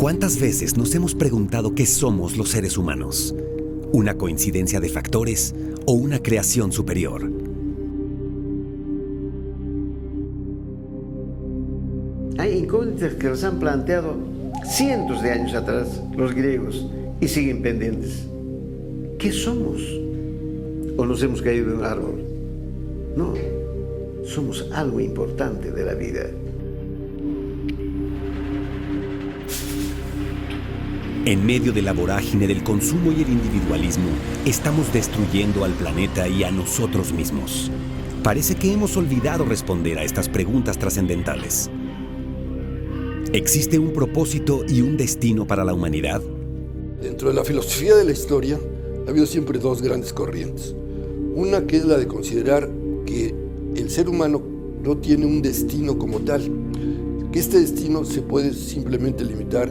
¿Cuántas veces nos hemos preguntado qué somos los seres humanos? ¿Una coincidencia de factores o una creación superior? Hay incógnitas que los han planteado cientos de años atrás los griegos y siguen pendientes. ¿Qué somos? ¿O nos hemos caído de un árbol? No, somos algo importante de la vida. En medio de la vorágine del consumo y el individualismo, estamos destruyendo al planeta y a nosotros mismos. Parece que hemos olvidado responder a estas preguntas trascendentales. ¿Existe un propósito y un destino para la humanidad? Dentro de la filosofía de la historia ha habido siempre dos grandes corrientes. Una que es la de considerar que el ser humano no tiene un destino como tal, que este destino se puede simplemente limitar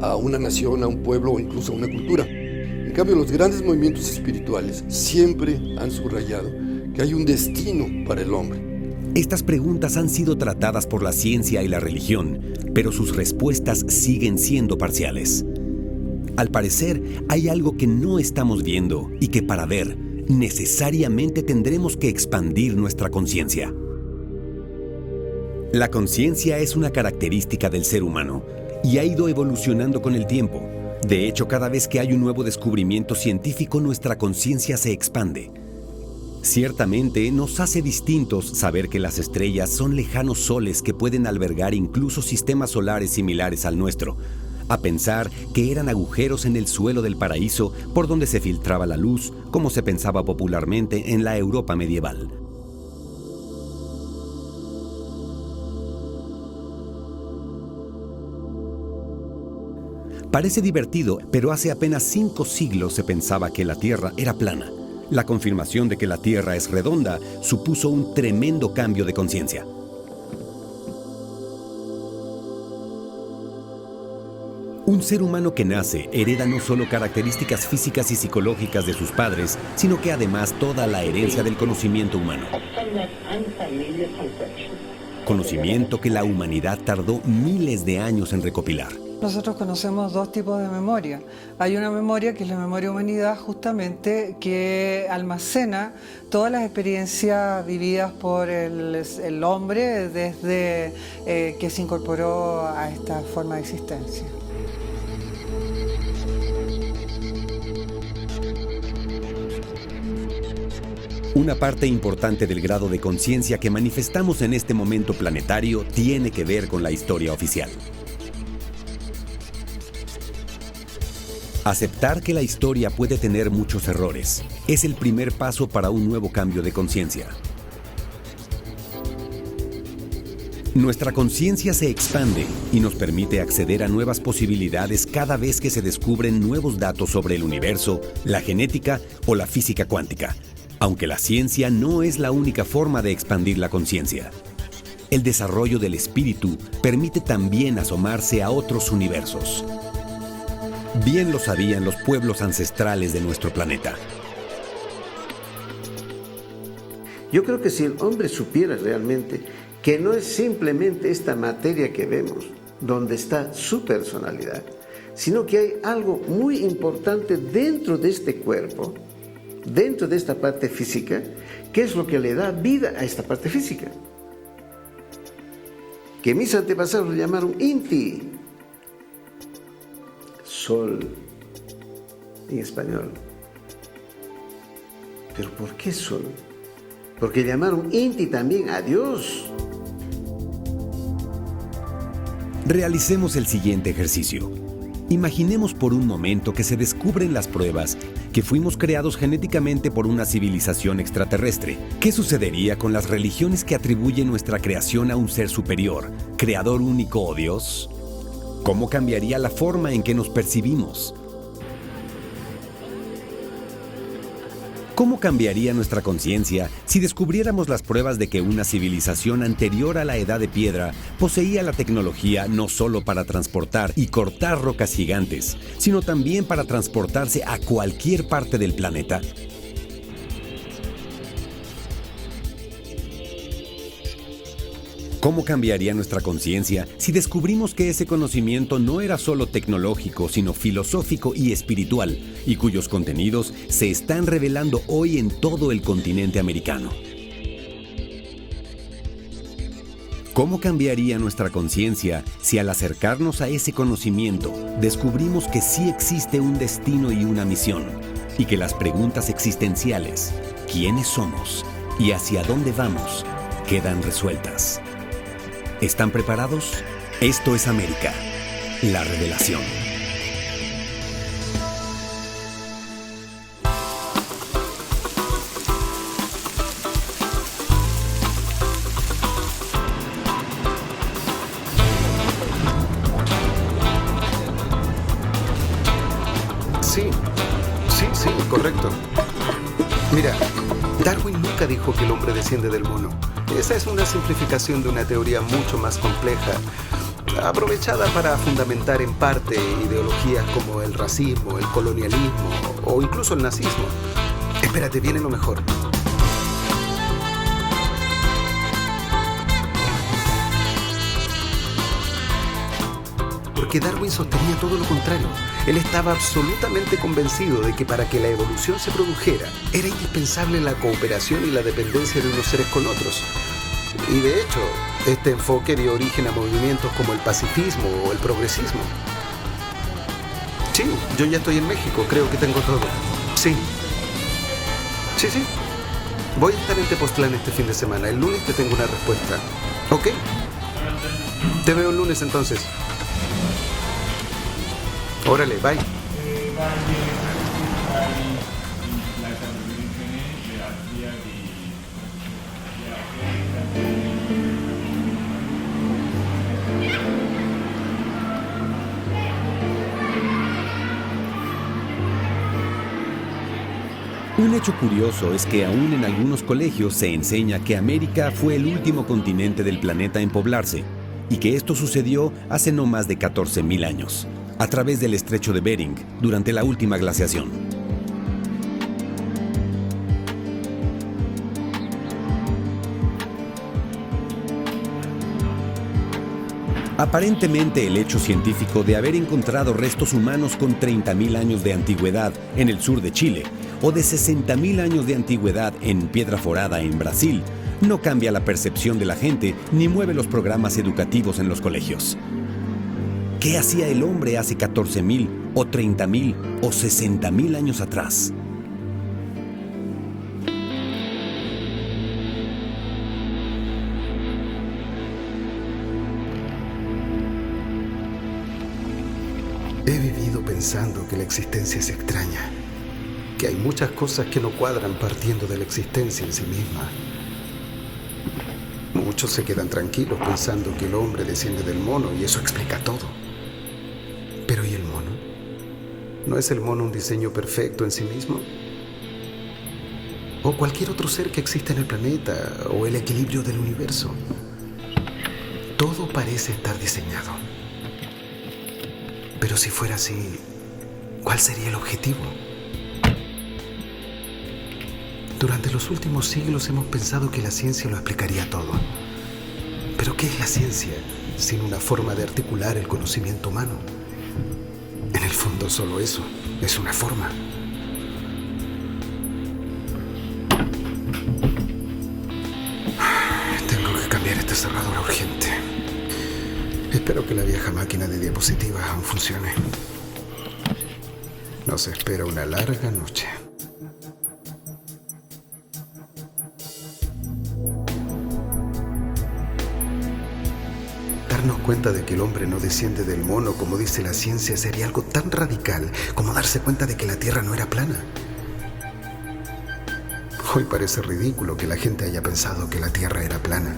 a una nación, a un pueblo o incluso a una cultura. En cambio, los grandes movimientos espirituales siempre han subrayado que hay un destino para el hombre. Estas preguntas han sido tratadas por la ciencia y la religión, pero sus respuestas siguen siendo parciales. Al parecer, hay algo que no estamos viendo y que para ver, necesariamente tendremos que expandir nuestra conciencia. La conciencia es una característica del ser humano y ha ido evolucionando con el tiempo. De hecho, cada vez que hay un nuevo descubrimiento científico, nuestra conciencia se expande. Ciertamente, nos hace distintos saber que las estrellas son lejanos soles que pueden albergar incluso sistemas solares similares al nuestro, a pensar que eran agujeros en el suelo del paraíso por donde se filtraba la luz, como se pensaba popularmente en la Europa medieval. Parece divertido, pero hace apenas 5 siglos se pensaba que la Tierra era plana. La confirmación de que la Tierra es redonda supuso un tremendo cambio de conciencia. Un ser humano que nace hereda no solo características físicas y psicológicas de sus padres, sino que además toda la herencia del conocimiento humano. Conocimiento que la humanidad tardó miles de años en recopilar. Nosotros conocemos dos tipos de memoria. Hay una memoria que es la memoria humanidad, justamente, que almacena todas las experiencias vividas por el hombre desde que se incorporó a esta forma de existencia. Una parte importante del grado de conciencia que manifestamos en este momento planetario tiene que ver con la historia oficial. Aceptar que la historia puede tener muchos errores es el primer paso para un nuevo cambio de conciencia. Nuestra conciencia se expande y nos permite acceder a nuevas posibilidades cada vez que se descubren nuevos datos sobre el universo, la genética o la física cuántica, aunque la ciencia no es la única forma de expandir la conciencia. El desarrollo del espíritu permite también asomarse a otros universos. Bien lo sabían los pueblos ancestrales de nuestro planeta. Yo creo que si el hombre supiera realmente que no es simplemente esta materia que vemos, donde está su personalidad, sino que hay algo muy importante dentro de este cuerpo, dentro de esta parte física, que es lo que le da vida a esta parte física. Que mis antepasados lo llamaron Inti, sol en español. ¿Pero por qué sol? Porque llamaron Inti también a Dios. Realicemos el siguiente ejercicio. Imaginemos por un momento que se descubren las pruebas que fuimos creados genéticamente por una civilización extraterrestre. ¿Qué sucedería con las religiones que atribuyen nuestra creación a un ser superior, creador único o Dios? ¿Cómo cambiaría la forma en que nos percibimos? ¿Cómo cambiaría nuestra conciencia si descubriéramos las pruebas de que una civilización anterior a la Edad de Piedra poseía la tecnología no solo para transportar y cortar rocas gigantes, sino también para transportarse a cualquier parte del planeta? ¿Cómo cambiaría nuestra conciencia si descubrimos que ese conocimiento no era solo tecnológico, sino filosófico y espiritual, y cuyos contenidos se están revelando hoy en todo el continente americano? ¿Cómo cambiaría nuestra conciencia si al acercarnos a ese conocimiento descubrimos que sí existe un destino y una misión, y que las preguntas existenciales, ¿quiénes somos y hacia dónde vamos?, quedan resueltas? ¿Están preparados? Esto es América, la revelación. Sí, correcto. Mira, Darwin nunca dijo que el hombre desciende del mono. Esa es una simplificación de una teoría mucho más compleja, aprovechada para fundamentar en parte ideologías como el racismo, el colonialismo o incluso el nazismo. Espérate, viene lo mejor. Porque Darwin sostenía todo lo contrario. Él estaba absolutamente convencido de que para que la evolución se produjera, era indispensable la cooperación y la dependencia de unos seres con otros. Y de hecho, este enfoque dio origen a movimientos como el pacifismo o el progresismo. Sí, yo ya estoy en México, creo que tengo todo. Sí. Voy a estar en Tepoztlán este fin de semana. El lunes te tengo una respuesta. ¿Ok? Te veo el lunes entonces. Órale, bye. Un hecho curioso es que aún en algunos colegios se enseña que América fue el último continente del planeta en poblarse, y que esto sucedió hace no más de 14.000 años, a través del estrecho de Bering, durante la última glaciación. Aparentemente, el hecho científico de haber encontrado restos humanos con 30.000 años de antigüedad en el sur de Chile o de 60.000 años de antigüedad en Piedra Forada en Brasil no cambia la percepción de la gente ni mueve los programas educativos en los colegios. ¿Qué hacía el hombre hace 14.000 o 30.000 o 60.000 años atrás? He vivido pensando que la existencia es extraña, que hay muchas cosas que no cuadran partiendo de la existencia en sí misma. Muchos se quedan tranquilos pensando que el hombre desciende del mono y eso explica todo. Pero ¿y el mono? ¿No es el mono un diseño perfecto en sí mismo? ¿O cualquier otro ser que exista en el planeta o el equilibrio del universo? Todo parece estar diseñado. Pero si fuera así, ¿cuál sería el objetivo? Durante los últimos siglos hemos pensado que la ciencia lo explicaría todo. ¿Pero qué es la ciencia sin una forma de articular el conocimiento humano? En el fondo solo eso, es una forma. Tengo que cambiar esta cerradura urgente. Espero que la vieja máquina de diapositivas aún funcione. Nos espera una larga noche. Darnos cuenta de que el hombre no desciende del mono, como dice la ciencia, sería algo tan radical como darse cuenta de que la Tierra no era plana. Hoy parece ridículo que la gente haya pensado que la Tierra era plana.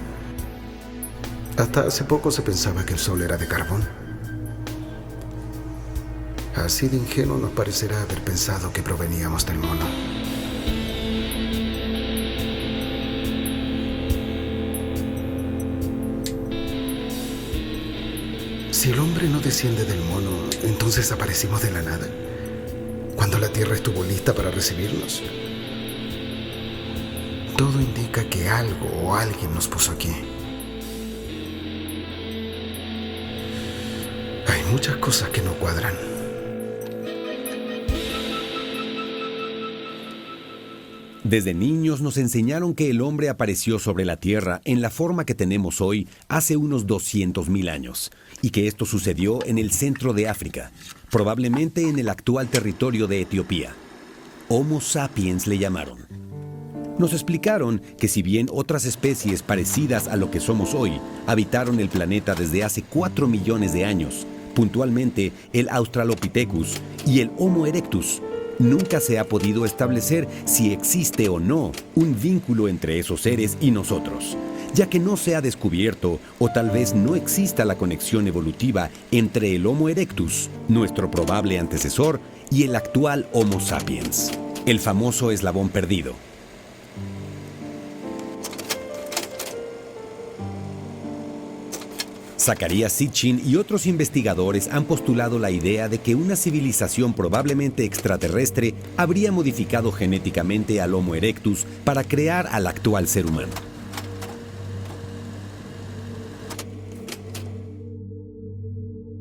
Hasta hace poco se pensaba que el Sol era de carbón. Así de ingenuo nos parecerá haber pensado que proveníamos del mono. Si el hombre no desciende del mono, entonces aparecimos de la nada, cuando la Tierra estuvo lista para recibirnos. Todo indica que algo o alguien nos puso aquí. muchas cosas que no cuadran. Desde niños nos enseñaron que el hombre apareció sobre la Tierra en la forma que tenemos hoy hace unos 200.000 años, y que esto sucedió en el centro de África, probablemente en el actual territorio de Etiopía. Homo sapiens le llamaron. Nos explicaron que si bien otras especies parecidas a lo que somos hoy habitaron el planeta desde hace 4 millones de años, puntualmente el Australopithecus y el Homo erectus, nunca se ha podido establecer si existe o no un vínculo entre esos seres y nosotros, ya que no se ha descubierto o tal vez no exista la conexión evolutiva entre el Homo erectus, nuestro probable antecesor, y el actual Homo sapiens, el famoso eslabón perdido. Zecharia Sitchin y otros investigadores han postulado la idea de que una civilización probablemente extraterrestre habría modificado genéticamente al Homo erectus para crear al actual ser humano.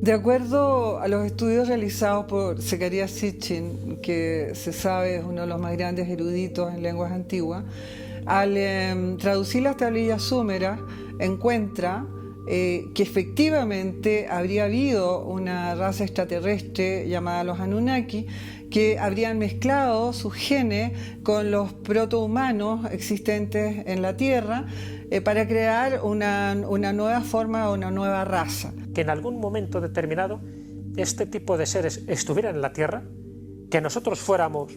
De acuerdo a los estudios realizados por Zecharia Sitchin, que se sabe es uno de los más grandes eruditos en lenguas antiguas, al traducir las tablillas súmeras encuentra que efectivamente habría habido una raza extraterrestre llamada los Anunnaki que habrían mezclado sus genes con los protohumanos existentes en la Tierra para crear una nueva forma o una nueva raza. Que en algún momento determinado este tipo de seres estuvieran en la Tierra, que nosotros fuéramos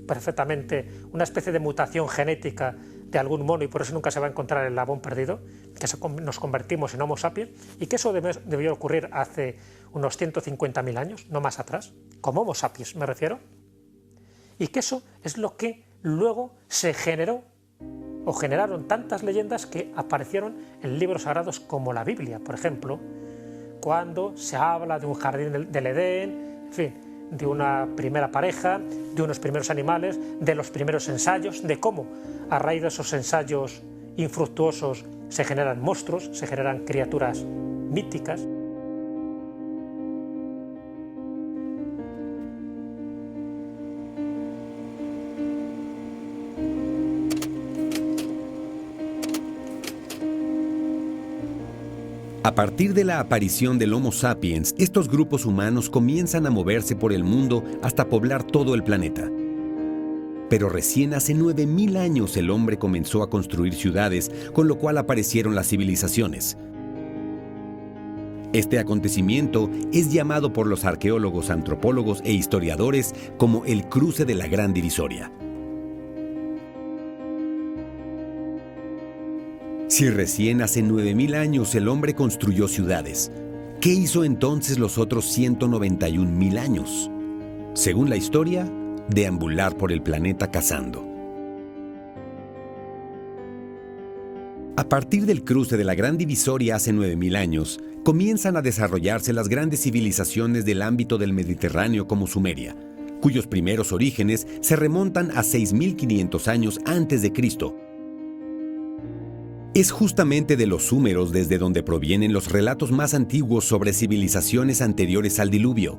perfectamente una especie de mutación genética de algún mono y por eso nunca se va a encontrar el eslabón perdido, que nos convertimos en Homo sapiens, y que eso debió ocurrir hace unos 150.000 años, no más atrás, como Homo sapiens me refiero, y que eso es lo que luego se generó o generaron tantas leyendas que aparecieron en libros sagrados como la Biblia, por ejemplo, cuando se habla de un jardín del Edén, en fin, de una primera pareja, de unos primeros animales, de los primeros ensayos, de cómo a raíz de esos ensayos infructuosos se generan monstruos, se generan criaturas míticas. A partir de la aparición del Homo sapiens, estos grupos humanos comienzan a moverse por el mundo hasta poblar todo el planeta. Pero recién hace 9.000 años el hombre comenzó a construir ciudades, con lo cual aparecieron las civilizaciones. Este acontecimiento es llamado por los arqueólogos, antropólogos e historiadores como el cruce de la Gran Divisoria. Si recién hace 9.000 años el hombre construyó ciudades, ¿qué hizo entonces los otros 191.000 años? Según la historia, deambular por el planeta cazando. A partir del cruce de la Gran Divisoria hace 9.000 años, comienzan a desarrollarse las grandes civilizaciones del ámbito del Mediterráneo como Sumeria, cuyos primeros orígenes se remontan a 6.500 años antes de Cristo. Es justamente de los súmeros desde donde provienen los relatos más antiguos sobre civilizaciones anteriores al diluvio.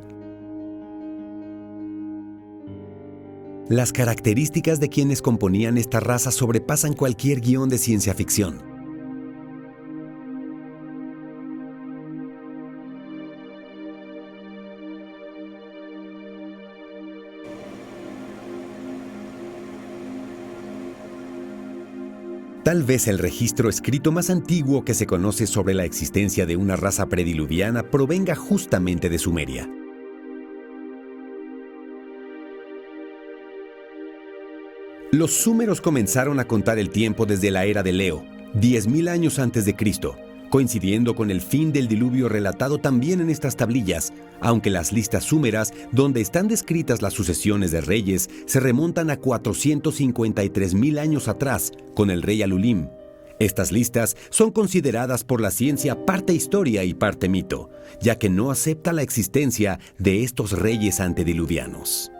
Las características de quienes componían esta raza sobrepasan cualquier guión de ciencia ficción. Tal vez el registro escrito más antiguo que se conoce sobre la existencia de una raza prediluviana provenga justamente de Sumeria. Los súmeros comenzaron a contar el tiempo desde la era de Leo, 10.000 años antes de Cristo, coincidiendo con el fin del diluvio relatado también en estas tablillas, aunque las listas súmeras, donde están descritas las sucesiones de reyes, se remontan a 453.000 años atrás, con el rey Alulim. Estas listas son consideradas por la ciencia parte historia y parte mito, ya que no acepta la existencia de estos reyes antediluvianos.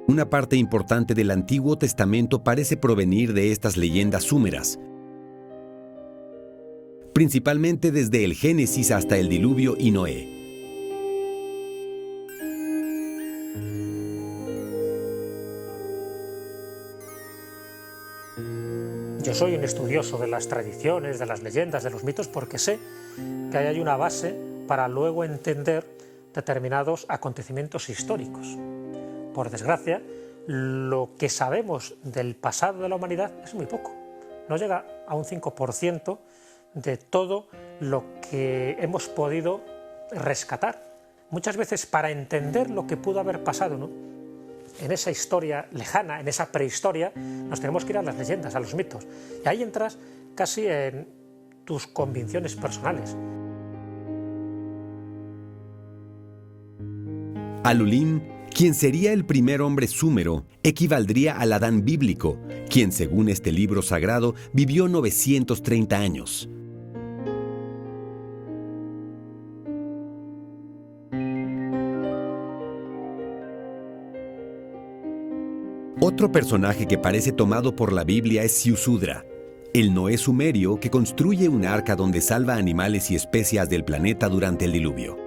Una parte importante del Antiguo Testamento parece provenir de estas leyendas súmeras. principalmente desde el Génesis hasta el diluvio y Noé. Yo soy un estudioso de las tradiciones, de las leyendas, de los mitos, porque sé que ahí hay una base para luego entender determinados acontecimientos históricos. Por desgracia, lo que sabemos del pasado de la humanidad es muy poco. No llega a un 5% de todo lo que hemos podido rescatar. Muchas veces, para entender lo que pudo haber pasado, ¿no?, en esa historia lejana, en esa prehistoria, nos tenemos que ir a las leyendas, a los mitos. Y ahí entras casi en tus convicciones personales. Alulim, quien sería el primer hombre súmero, equivaldría al Adán bíblico, quien según este libro sagrado vivió 930 años. Otro personaje que parece tomado por la Biblia es Ziusudra, el Noé sumerio que construye un arca donde salva animales y especies del planeta durante el diluvio.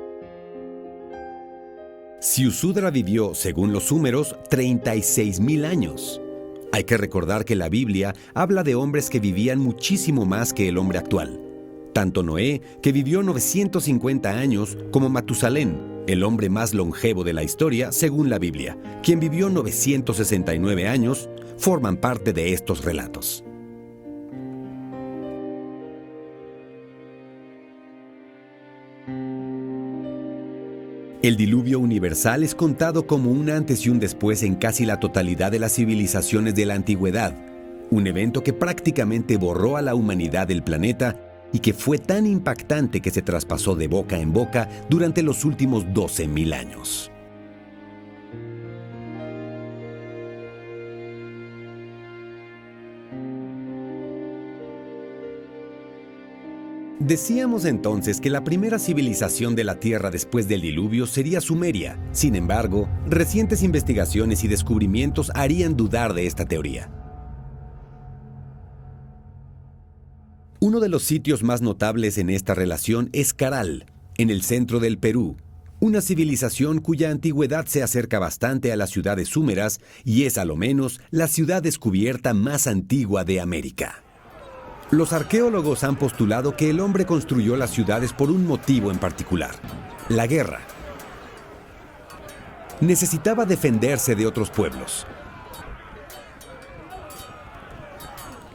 Ziusudra vivió, según los súmeros, 36.000 años. Hay que recordar que la Biblia habla de hombres que vivían muchísimo más que el hombre actual. Tanto Noé, que vivió 950 años, como Matusalén, el hombre más longevo de la historia, según la Biblia, quien vivió 969 años, forman parte de estos relatos. El diluvio universal es contado como un antes y un después en casi la totalidad de las civilizaciones de la antigüedad, un evento que prácticamente borró a la humanidad del planeta y que fue tan impactante que se traspasó de boca en boca durante los últimos 12.000 años. Decíamos entonces que la primera civilización de la Tierra después del diluvio sería Sumeria. Sin embargo, recientes investigaciones y descubrimientos harían dudar de esta teoría. Uno de los sitios más notables en esta relación es Caral, en el centro del Perú, una civilización cuya antigüedad se acerca bastante a las ciudades súmeras y es a lo menos la ciudad descubierta más antigua de América. Los arqueólogos han postulado que el hombre construyó las ciudades por un motivo en particular: la guerra. Necesitaba defenderse de otros pueblos.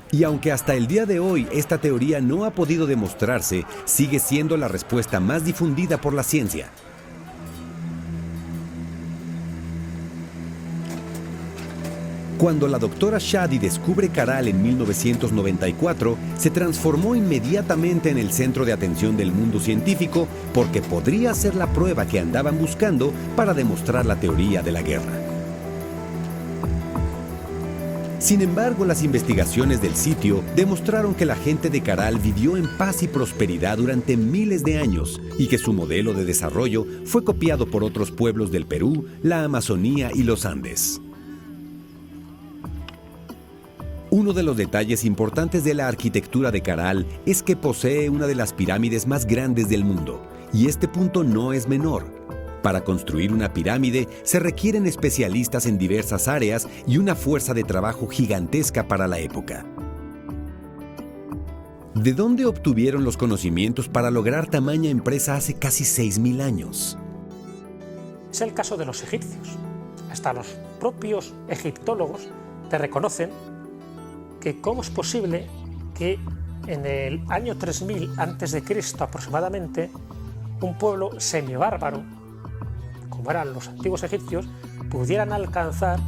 Y aunque hasta el día de hoy esta teoría no ha podido demostrarse, sigue siendo la respuesta más difundida por la ciencia. Cuando la doctora Shadi descubre Caral en 1994, se transformó inmediatamente en el centro de atención del mundo científico porque podría ser la prueba que andaban buscando para demostrar la teoría de la guerra. Sin embargo, las investigaciones del sitio demostraron que la gente de Caral vivió en paz y prosperidad durante miles de años y que su modelo de desarrollo fue copiado por otros pueblos del Perú, la Amazonía y los Andes. Uno de los detalles importantes de la arquitectura de Caral es que posee una de las pirámides más grandes del mundo, y este punto no es menor. Para construir una pirámide se requieren especialistas en diversas áreas y una fuerza de trabajo gigantesca para la época. ¿De dónde obtuvieron los conocimientos para lograr tamaña empresa hace casi 6.000 años? Es el caso de los egipcios. Hasta los propios egiptólogos te reconocen que cómo es posible que en el año 3000 a.C. aproximadamente un pueblo semibárbaro, como eran los antiguos egipcios, pudieran alcanzar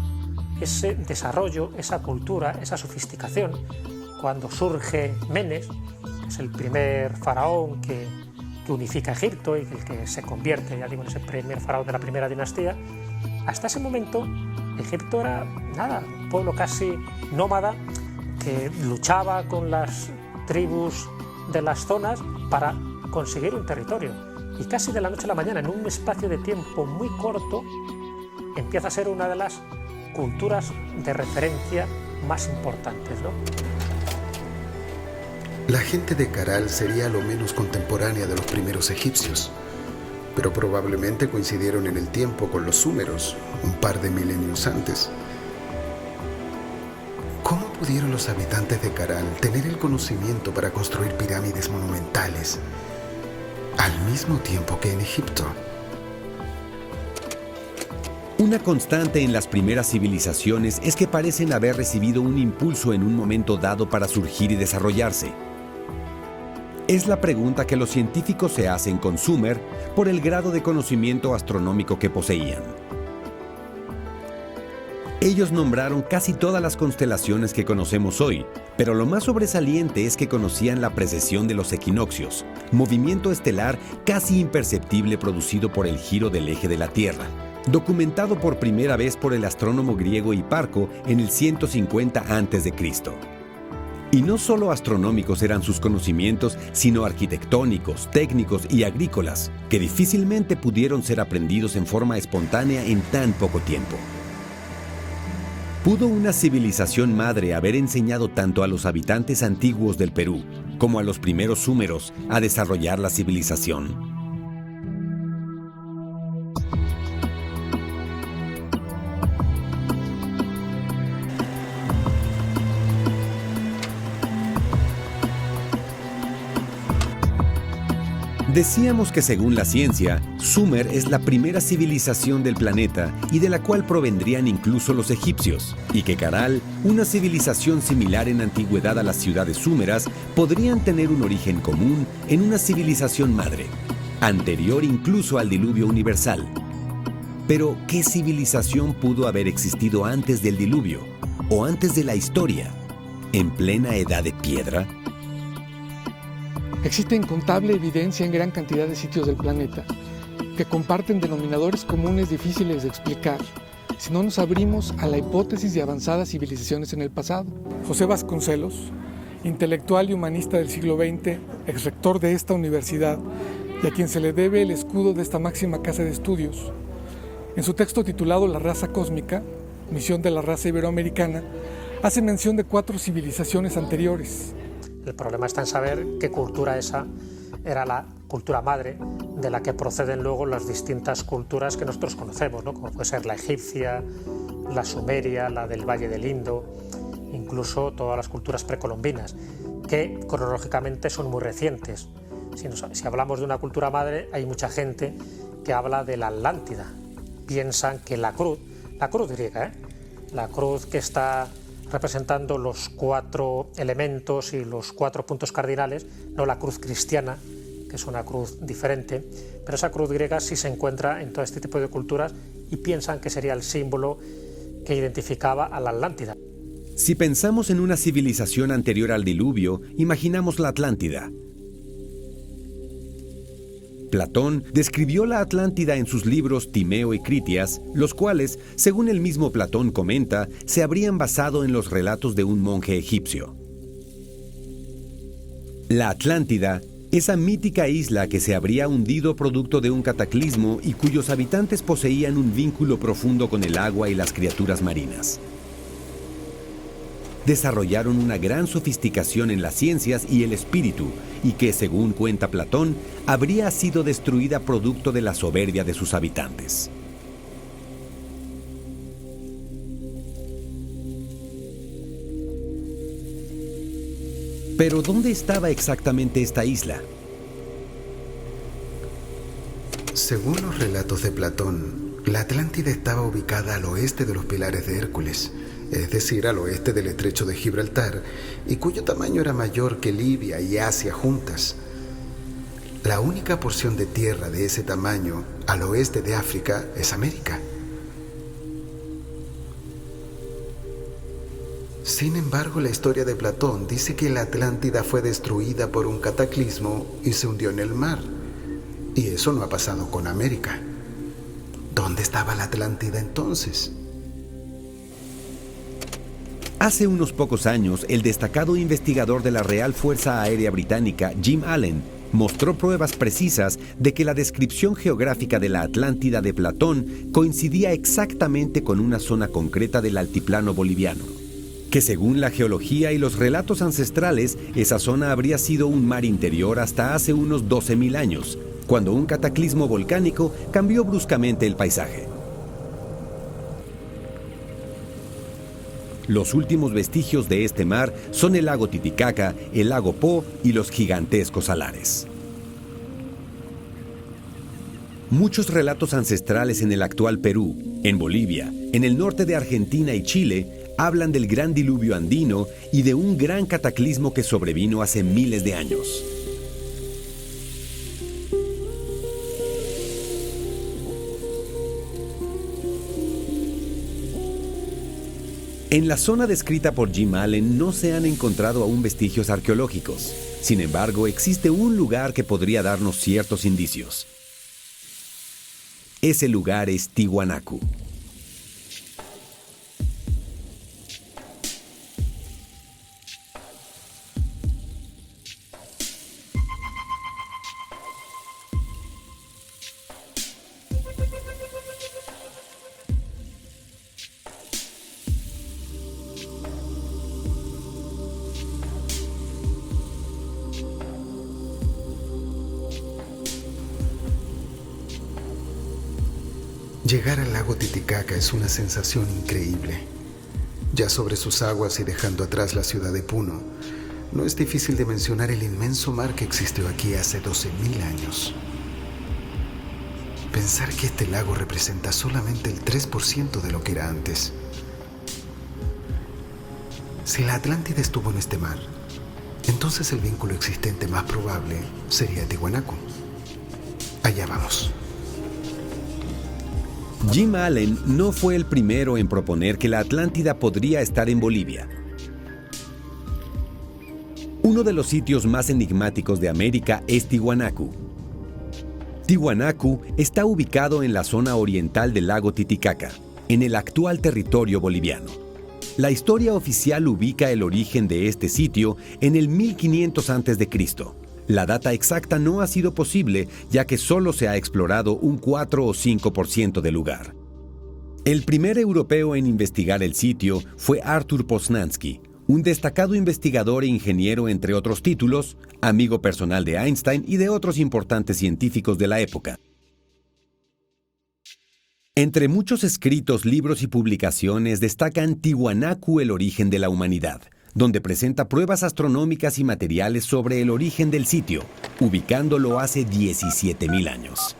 ese desarrollo, esa cultura, esa sofisticación, cuando surge Menes, que es el primer faraón que unifica Egipto y el que se convierte, ya digo, en ese primer faraón de la primera dinastía. Hasta ese momento Egipto era nada, un pueblo casi nómada que luchaba con las tribus de las zonas para conseguir un territorio. Y casi de la noche a la mañana, en un espacio de tiempo muy corto, empieza a ser una de las culturas de referencia más importantes, ¿no? La gente de Caral sería a lo menos contemporánea de los primeros egipcios, pero probablemente coincidieron en el tiempo con los súmeros, un par de milenios antes. ¿Cómo pudieron los habitantes de Caral tener el conocimiento para construir pirámides monumentales al mismo tiempo que en Egipto? Una constante en las primeras civilizaciones es que parecen haber recibido un impulso en un momento dado para surgir y desarrollarse. Es la pregunta que los científicos se hacen con Sumer por el grado de conocimiento astronómico que poseían. Ellos nombraron casi todas las constelaciones que conocemos hoy, pero lo más sobresaliente es que conocían la precesión de los equinoccios, movimiento estelar casi imperceptible producido por el giro del eje de la Tierra, documentado por primera vez por el astrónomo griego Hiparco en el 150 a.C. Y no solo astronómicos eran sus conocimientos, sino arquitectónicos, técnicos y agrícolas, que difícilmente pudieron ser aprendidos en forma espontánea en tan poco tiempo. ¿Pudo una civilización madre haber enseñado tanto a los habitantes antiguos del Perú como a los primeros súmeros a desarrollar la civilización? Decíamos que según la ciencia, Sumer es la primera civilización del planeta y de la cual provendrían incluso los egipcios, y que Caral, una civilización similar en antigüedad a las ciudades súmeras, podrían tener un origen común en una civilización madre, anterior incluso al diluvio universal. Pero, ¿qué civilización pudo haber existido antes del diluvio o antes de la historia, en plena edad de piedra? Existe incontable evidencia en gran cantidad de sitios del planeta que comparten denominadores comunes difíciles de explicar si no nos abrimos a la hipótesis de avanzadas civilizaciones en el pasado. José Vasconcelos, intelectual y humanista del siglo XX, exrector de esta universidad y a quien se le debe el escudo de esta máxima casa de estudios, en su texto titulado La raza cósmica, misión de la raza iberoamericana, hace mención de 4 civilizaciones anteriores. El problema está en saber qué cultura esa era la cultura madre de la que proceden luego las distintas culturas que nosotros conocemos, ¿no? Como puede ser la egipcia, la sumeria, la del Valle del Indo, incluso todas las culturas precolombinas, que cronológicamente son muy recientes. Si hablamos de una cultura madre, hay mucha gente que habla de la Atlántida. Piensan que la cruz griega, la cruz que está representando los 4 elementos y los 4 puntos cardinales, no la cruz cristiana, que es una cruz diferente, pero esa cruz griega sí se encuentra en todo este tipo de culturas y piensan que sería el símbolo que identificaba a la Atlántida. Si pensamos en una civilización anterior al diluvio, imaginamos la Atlántida. Platón describió la Atlántida en sus libros Timeo y Critias, los cuales, según el mismo Platón comenta, se habrían basado en los relatos de un monje egipcio. La Atlántida, esa mítica isla que se habría hundido producto de un cataclismo y cuyos habitantes poseían un vínculo profundo con el agua y las criaturas marinas. Desarrollaron una gran sofisticación en las ciencias y el espíritu, y que, según cuenta Platón, habría sido destruida producto de la soberbia de sus habitantes. Pero, ¿dónde estaba exactamente esta isla? Según los relatos de Platón, la Atlántida estaba ubicada al oeste de los Pilares de Hércules, es decir, al oeste del estrecho de Gibraltar, y cuyo tamaño era mayor que Libia y Asia juntas. La única porción de tierra de ese tamaño al oeste de África es América. Sin embargo, la historia de Platón dice que la Atlántida fue destruida por un cataclismo y se hundió en el mar. Y eso no ha pasado con América. ¿Dónde estaba la Atlántida entonces? Hace unos pocos años, el destacado investigador de la Real Fuerza Aérea Británica, Jim Allen, mostró pruebas precisas de que la descripción geográfica de la Atlántida de Platón coincidía exactamente con una zona concreta del altiplano boliviano. que según la geología y los relatos ancestrales, esa zona habría sido un mar interior hasta hace unos 12.000 años, cuando un cataclismo volcánico cambió bruscamente el paisaje. Los últimos vestigios de este mar son el lago Titicaca, el lago Po y los gigantescos salares. Muchos relatos ancestrales en el actual Perú, en Bolivia, en el norte de Argentina y Chile, hablan del gran diluvio andino y de un gran cataclismo que sobrevino hace miles de años. En la zona descrita por Jim Allen no se han encontrado aún vestigios arqueológicos. Sin embargo, existe un lugar que podría darnos ciertos indicios. Ese lugar es Tiwanaku. Llegar al lago Titicaca es una sensación increíble. Ya sobre sus aguas y dejando atrás la ciudad de Puno, no es difícil de mencionar el inmenso mar que existió aquí hace 12.000 años. Pensar que este lago representa solamente el 3% de lo que era antes. Si la Atlántida estuvo en este mar, entonces el vínculo existente más probable sería Tiwanaku. Allá vamos. Jim Allen no fue el primero en proponer que la Atlántida podría estar en Bolivia. Uno de los sitios más enigmáticos de América es Tiwanaku. Tiwanaku está ubicado en la zona oriental del lago Titicaca, en el actual territorio boliviano. La historia oficial ubica el origen de este sitio en el 1500 a.C. La data exacta no ha sido posible, ya que solo se ha explorado un 4 o 5% del lugar. El primer europeo en investigar el sitio fue Arthur Poznański, un destacado investigador e ingeniero, entre otros títulos, amigo personal de Einstein y de otros importantes científicos de la época. Entre muchos escritos, libros y publicaciones destacan Tiwanaku, el origen de la humanidad, donde presenta pruebas astronómicas y materiales sobre el origen del sitio, ubicándolo hace 17.000 años.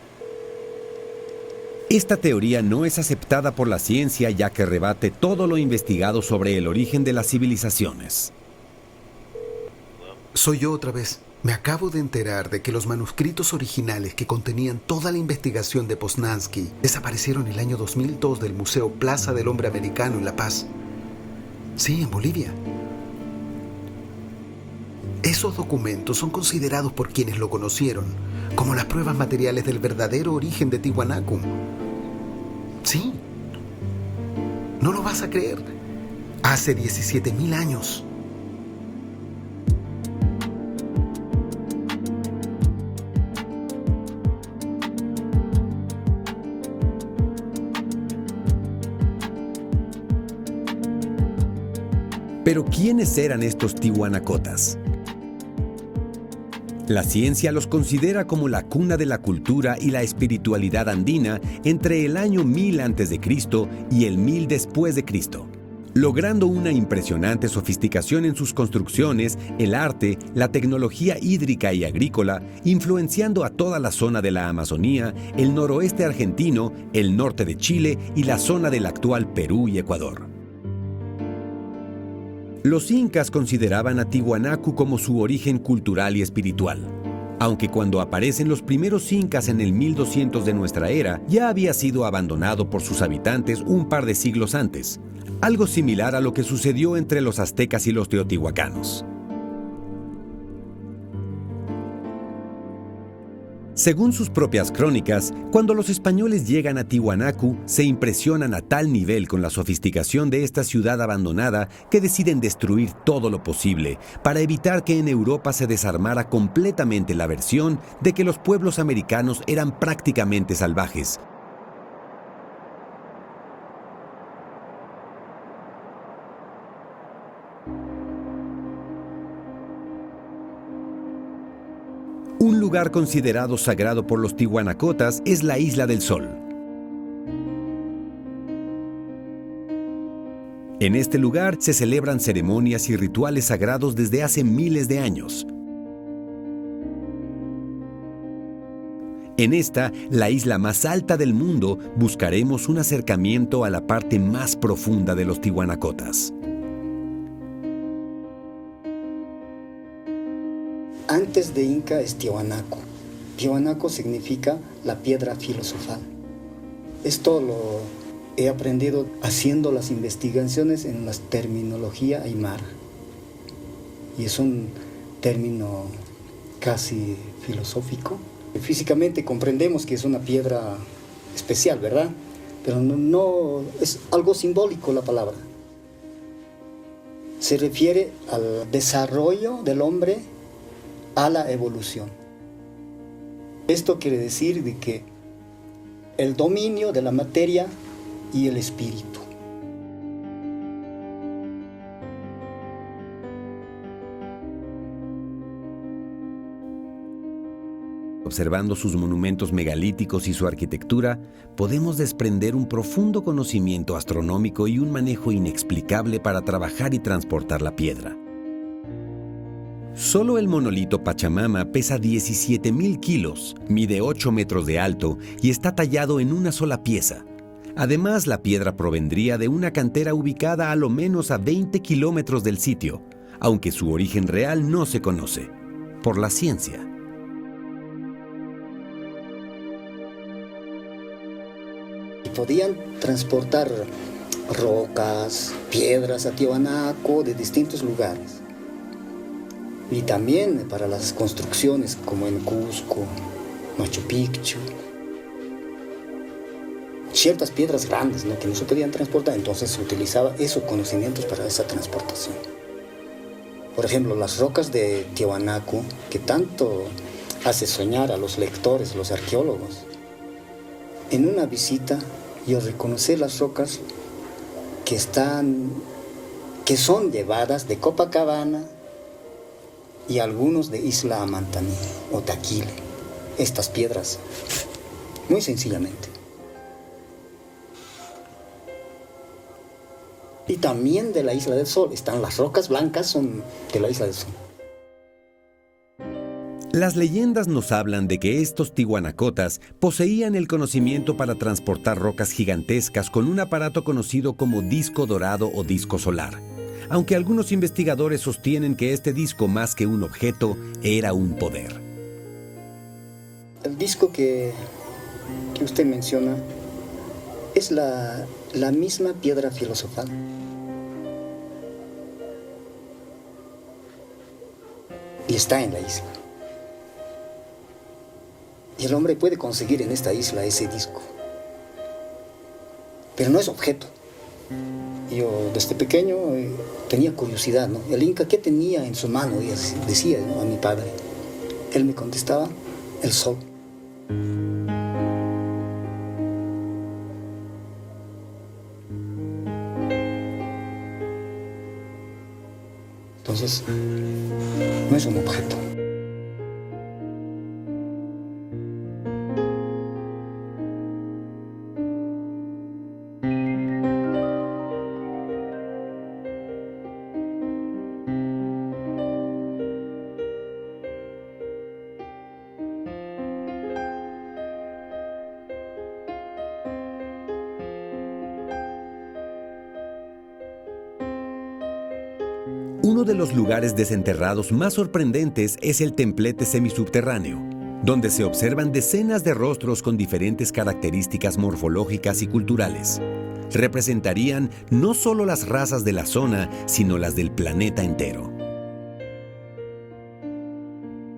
Esta teoría no es aceptada por la ciencia, ya que rebate todo lo investigado sobre el origen de las civilizaciones. Soy yo otra vez. Me acabo de enterar de que los manuscritos originales que contenían toda la investigación de Poznański desaparecieron en el año 2002 del Museo Plaza del Hombre Americano en La Paz. Sí, en Bolivia. Esos documentos son considerados por quienes lo conocieron como las pruebas materiales del verdadero origen de Tiwanaku. Sí. ¿No lo vas a creer? Hace 17.000 años. Pero ¿quiénes eran estos tiwanacotas? La ciencia los considera como la cuna de la cultura y la espiritualidad andina entre el año 1000 a.C. y el 1000 después de Cristo, logrando una impresionante sofisticación en sus construcciones, el arte, la tecnología hídrica y agrícola, influenciando a toda la zona de la Amazonía, el noroeste argentino, el norte de Chile y la zona del actual Perú y Ecuador. Los incas consideraban a Tiwanaku como su origen cultural y espiritual, aunque cuando aparecen los primeros incas en el 1200 de nuestra era, ya había sido abandonado por sus habitantes un par de siglos antes, algo similar a lo que sucedió entre los aztecas y los teotihuacanos. Según sus propias crónicas, cuando los españoles llegan a Tiwanaku, se impresionan a tal nivel con la sofisticación de esta ciudad abandonada que deciden destruir todo lo posible para evitar que en Europa se desarmara completamente la versión de que los pueblos americanos eran prácticamente salvajes. Un lugar considerado sagrado por los tihuanacotas es la Isla del Sol. En este lugar se celebran ceremonias y rituales sagrados desde hace miles de años. En esta, la isla más alta del mundo, buscaremos un acercamiento a la parte más profunda de los tihuanacotas. Antes de Inca es Tiwanaku. Tiwanaku significa la piedra filosofal. Esto lo he aprendido haciendo las investigaciones en la terminología aymara. Y es un término casi filosófico. Físicamente comprendemos que es una piedra especial, ¿verdad? Pero no es algo simbólico la palabra. Se refiere al desarrollo del hombre a la evolución. Esto quiere decir de que el dominio de la materia y el espíritu. Observando sus monumentos megalíticos y su arquitectura, podemos desprender un profundo conocimiento astronómico y un manejo inexplicable para trabajar y transportar la piedra. Solo el monolito Pachamama pesa 17,000 kilos, mide 8 metros de alto y está tallado en una sola pieza. Además, la piedra provendría de una cantera ubicada a lo menos a 20 kilómetros del sitio, aunque su origen real no se conoce, por la ciencia. Podían transportar rocas, piedras a Tiwanaku de distintos lugares. Y también para las construcciones como en Cusco, Machu Picchu. Ciertas piedras grandes, ¿no?, que no se podían transportar, entonces se utilizaba esos conocimientos para esa transportación. Por ejemplo, las rocas de Tiwanaku, que tanto hace soñar a los lectores, los arqueólogos. En una visita yo reconocí las rocas que son llevadas de Copacabana y algunos de Isla Amantaní o Taquile. Estas piedras, muy sencillamente. Y también de la Isla del Sol, están las rocas blancas, son de la Isla del Sol. Las leyendas nos hablan de que estos tihuanacotas poseían el conocimiento para transportar rocas gigantescas con un aparato conocido como disco dorado o disco solar, aunque algunos investigadores sostienen que este disco, más que un objeto, era un poder. El disco que usted menciona es la misma piedra filosofal. Y está en la isla. Y el hombre puede conseguir en esta isla ese disco. Pero no es objeto. Yo desde pequeño tenía curiosidad, ¿no? El Inca, ¿qué tenía en su mano? Y decía, ¿no?, a mi padre. Él me contestaba, el sol. Entonces, no es un objeto. Uno de los lugares desenterrados más sorprendentes es el templete semisubterráneo, donde se observan decenas de rostros con diferentes características morfológicas y culturales. Representarían no solo las razas de la zona, sino las del planeta entero.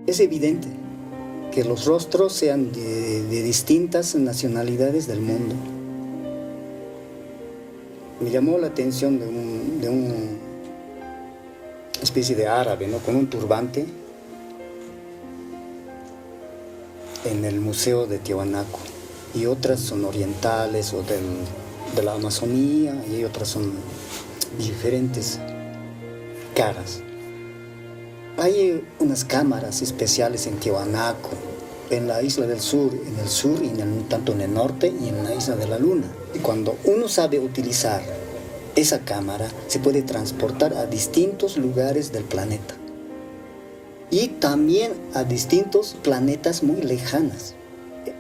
Es evidente que los rostros sean de distintas nacionalidades del mundo. Me llamó la atención de una especie de árabe, ¿no?, con un turbante en el Museo de Tiwanaku. Y otras son orientales o de la Amazonía, y otras son diferentes caras. Hay unas cámaras especiales en Tiwanaku, en la isla del sur, en el sur y tanto en el norte y en la isla de la luna. Y cuando uno sabe utilizar esa cámara, se puede transportar a distintos lugares del planeta. Y también a distintos planetas muy lejanos,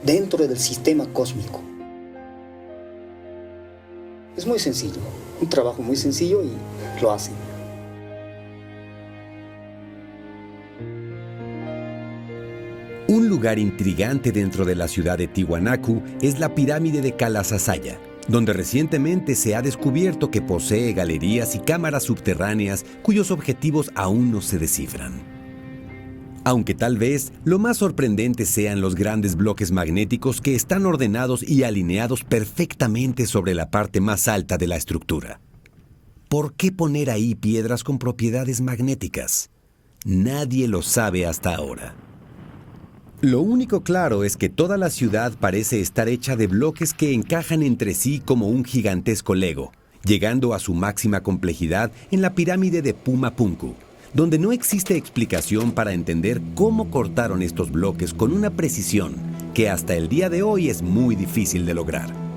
dentro del sistema cósmico. Es muy sencillo, un trabajo muy sencillo y lo hacen. Un lugar intrigante dentro de la ciudad de Tiwanaku es la pirámide de Kalasasaya, donde recientemente se ha descubierto que posee galerías y cámaras subterráneas cuyos objetivos aún no se descifran. Aunque tal vez lo más sorprendente sean los grandes bloques magnéticos que están ordenados y alineados perfectamente sobre la parte más alta de la estructura. ¿Por qué poner ahí piedras con propiedades magnéticas? Nadie lo sabe hasta ahora. Lo único claro es que toda la ciudad parece estar hecha de bloques que encajan entre sí como un gigantesco Lego, llegando a su máxima complejidad en la pirámide de Pumapunku, donde no existe explicación para entender cómo cortaron estos bloques con una precisión que hasta el día de hoy es muy difícil de lograr.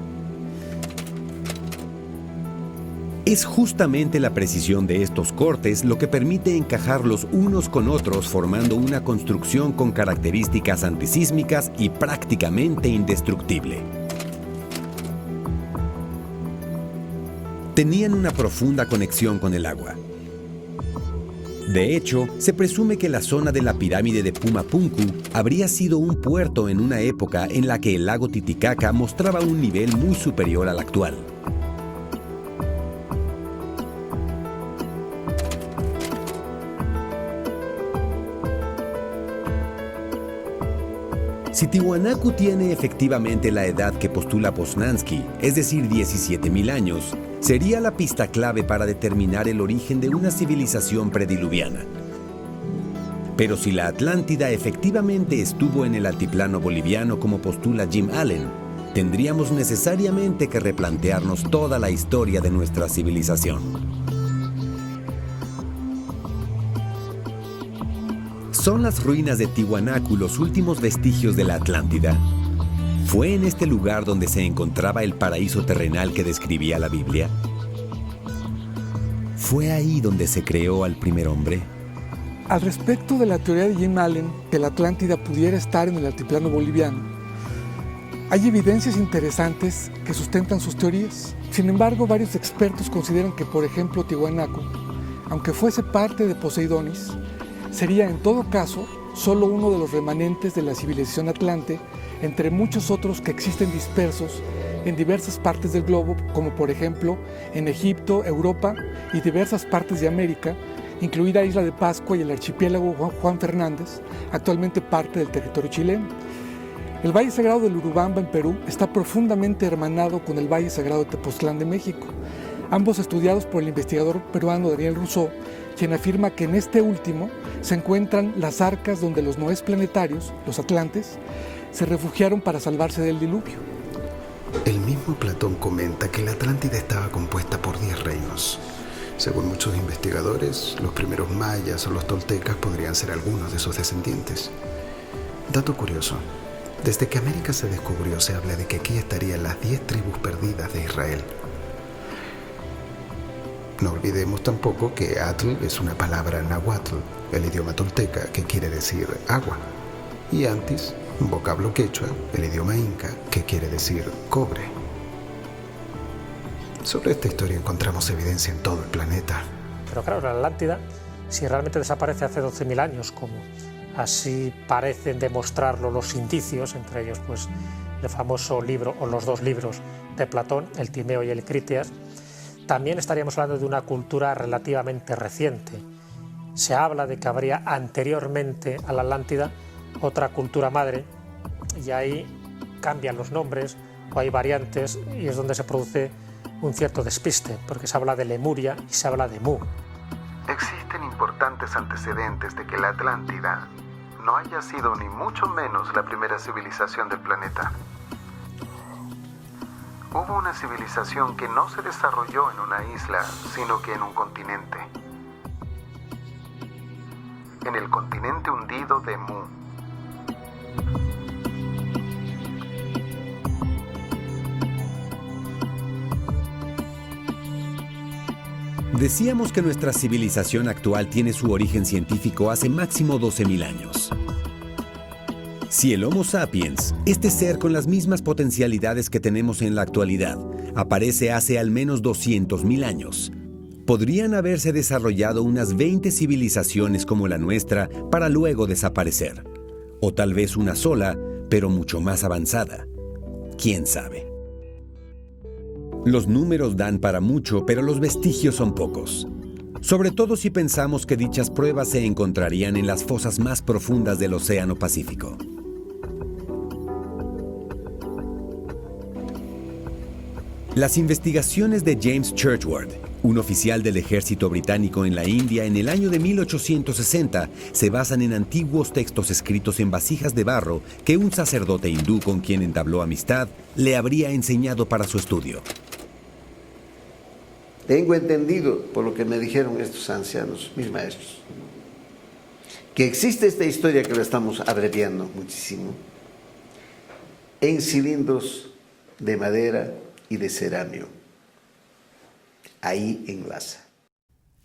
Es justamente la precisión de estos cortes lo que permite encajarlos unos con otros formando una construcción con características antisísmicas y prácticamente indestructible. Tenían una profunda conexión con el agua. De hecho, se presume que la zona de la pirámide de Pumapunku habría sido un puerto en una época en la que el lago Titicaca mostraba un nivel muy superior al actual. Si Tiwanaku tiene efectivamente la edad que postula Poznański, es decir, 17.000 años, sería la pista clave para determinar el origen de una civilización prediluviana. Pero si la Atlántida efectivamente estuvo en el altiplano boliviano como postula Jim Allen, tendríamos necesariamente que replantearnos toda la historia de nuestra civilización. ¿Son las ruinas de Tiwanaku los últimos vestigios de la Atlántida? ¿Fue en este lugar donde se encontraba el paraíso terrenal que describía la Biblia? ¿Fue ahí donde se creó al primer hombre? Al respecto de la teoría de Jim Allen que la Atlántida pudiera estar en el altiplano boliviano, hay evidencias interesantes que sustentan sus teorías. Sin embargo, varios expertos consideran que, por ejemplo, Tiwanaku, aunque fuese parte de Poseidonis, sería en todo caso solo uno de los remanentes de la civilización atlante entre muchos otros que existen dispersos en diversas partes del globo, como por ejemplo en Egipto, Europa y diversas partes de América, incluida Isla de Pascua y el archipiélago Juan Fernández, actualmente parte del territorio chileno. El Valle Sagrado del Urubamba en Perú está profundamente hermanado con el Valle Sagrado de Tepoztlán de México, ambos estudiados por el investigador peruano Daniel Rousseau, quien afirma que en este último se encuentran las arcas donde los noés planetarios, los atlantes, se refugiaron para salvarse del diluvio. El mismo Platón comenta que la Atlántida estaba compuesta por 10 reinos. Según muchos investigadores, los primeros mayas o los toltecas podrían ser algunos de sus descendientes. Dato curioso, desde que América se descubrió se habla de que aquí estarían las 10 tribus perdidas de Israel. No olvidemos tampoco que Atl es una palabra náhuatl, el idioma tolteca, que quiere decir agua, y Antis, un vocablo quechua, el idioma inca, que quiere decir cobre. Sobre esta historia encontramos evidencia en todo el planeta. Pero claro, la Atlántida, si realmente desaparece hace 12.000 años, como así parecen demostrarlo los indicios, entre ellos pues el famoso libro o los dos libros de Platón, el Timeo y el Critias, también estaríamos hablando de una cultura relativamente reciente. Se habla de que habría anteriormente a la Atlántida otra cultura madre y ahí cambian los nombres o hay variantes y es donde se produce un cierto despiste, porque se habla de Lemuria y se habla de Mu. Existen importantes antecedentes de que la Atlántida no haya sido ni mucho menos la primera civilización del planeta. Hubo una civilización que no se desarrolló en una isla, sino que en un continente. en el continente hundido de Mu. Decíamos que nuestra civilización actual tiene su origen científico hace máximo 12.000 años. Si el Homo sapiens, este ser con las mismas potencialidades que tenemos en la actualidad, aparece hace al menos 200.000 años, podrían haberse desarrollado unas 20 civilizaciones como la nuestra para luego desaparecer. O tal vez una sola, pero mucho más avanzada. ¿Quién sabe? Los números dan para mucho, pero los vestigios son pocos. Sobre todo si pensamos que dichas pruebas se encontrarían en las fosas más profundas del Océano Pacífico. Las investigaciones de James Churchward, un oficial del ejército británico en la India en el año de 1860, se basan en antiguos textos escritos en vasijas de barro que un sacerdote hindú con quien entabló amistad le habría enseñado para su estudio. Tengo entendido, por lo que me dijeron estos ancianos, mis maestros, que existe esta historia que la estamos abreviando muchísimo, en cilindros de madera y de ceramio. Ahí enlaza.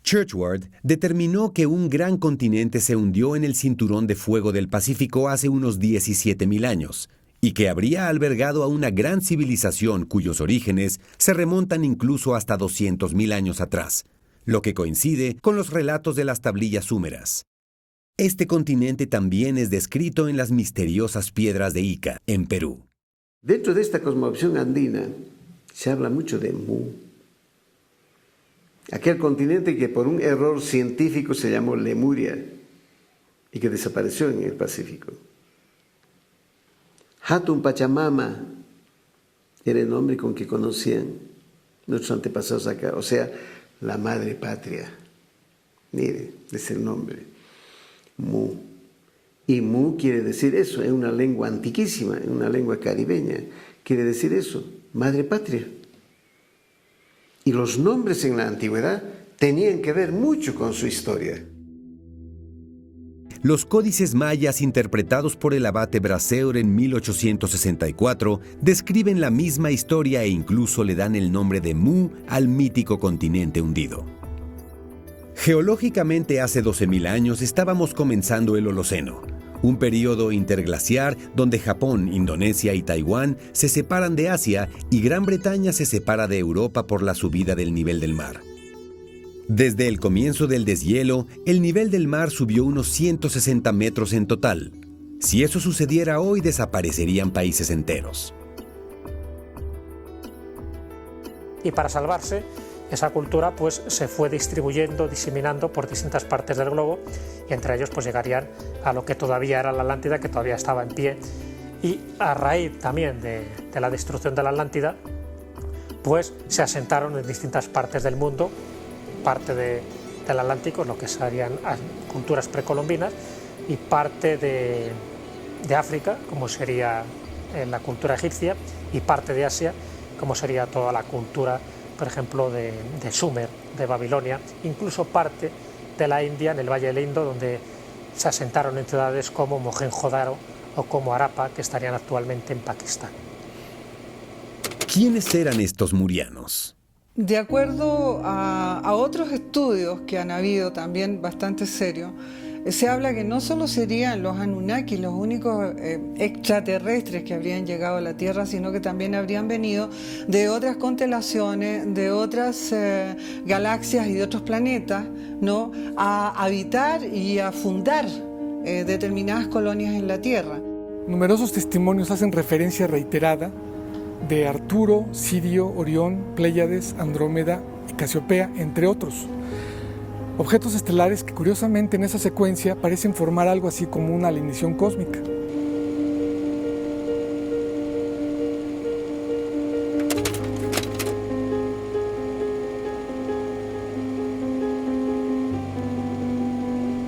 Churchward determinó que un gran continente se hundió en el cinturón de fuego del Pacífico hace unos 17.000 años y que habría albergado a una gran civilización cuyos orígenes se remontan incluso hasta 200.000 años atrás, lo que coincide con los relatos de las tablillas súmeras. Este continente también es descrito en las misteriosas piedras de Ica, en Perú. Dentro de esta cosmovisión andina se habla mucho de Mu, aquel continente que por un error científico se llamó Lemuria y que desapareció en el Pacífico. Hatun Pachamama era el nombre con que conocían nuestros antepasados acá, o sea, la madre patria. Mire, es el nombre, Mu. Y Mu quiere decir eso, es una lengua antiquísima, es una lengua caribeña, quiere decir eso, madre patria. Y los nombres en la antigüedad tenían que ver mucho con su historia. Los códices mayas interpretados por el abate Brasseur en 1864 describen la misma historia e incluso le dan el nombre de Mu al mítico continente hundido. Geológicamente hace 12.000 años estábamos comenzando el Holoceno, un período interglaciar donde Japón, Indonesia y Taiwán se separan de Asia y Gran Bretaña se separa de Europa por la subida del nivel del mar. Desde el comienzo del deshielo, el nivel del mar subió unos 160 metros en total. Si eso sucediera hoy, desaparecerían países enteros. Y para salvarse, esa cultura pues se fue distribuyendo, diseminando por distintas partes del globo y entre ellos pues llegarían a lo que todavía era la Atlántida, que todavía estaba en pie. Y a raíz también de la destrucción de la Atlántida, pues se asentaron en distintas partes del mundo, parte del Atlántico, lo que serían culturas precolombinas, y parte de África, como sería la cultura egipcia, y parte de Asia, como sería toda la cultura, por ejemplo, de Sumer, de Babilonia, incluso parte de la India, en el Valle del Indo, donde se asentaron en ciudades como Mohenjo-Daro o como Harappa, que estarían actualmente en Pakistán. ¿Quiénes eran estos murianos? De acuerdo a otros estudios que han habido también bastante serios, se habla que no solo serían los Anunnaki los únicos extraterrestres que habrían llegado a la Tierra, sino que también habrían venido de otras constelaciones, de otras galaxias y de otros planetas, ¿no?, a habitar y a fundar determinadas colonias en la Tierra. Numerosos testimonios hacen referencia reiterada de Arturo, Sirio, Orión, Pléyades, Andrómeda y Casiopea, entre otros. Objetos estelares que curiosamente en esa secuencia parecen formar algo así como una alineación cósmica.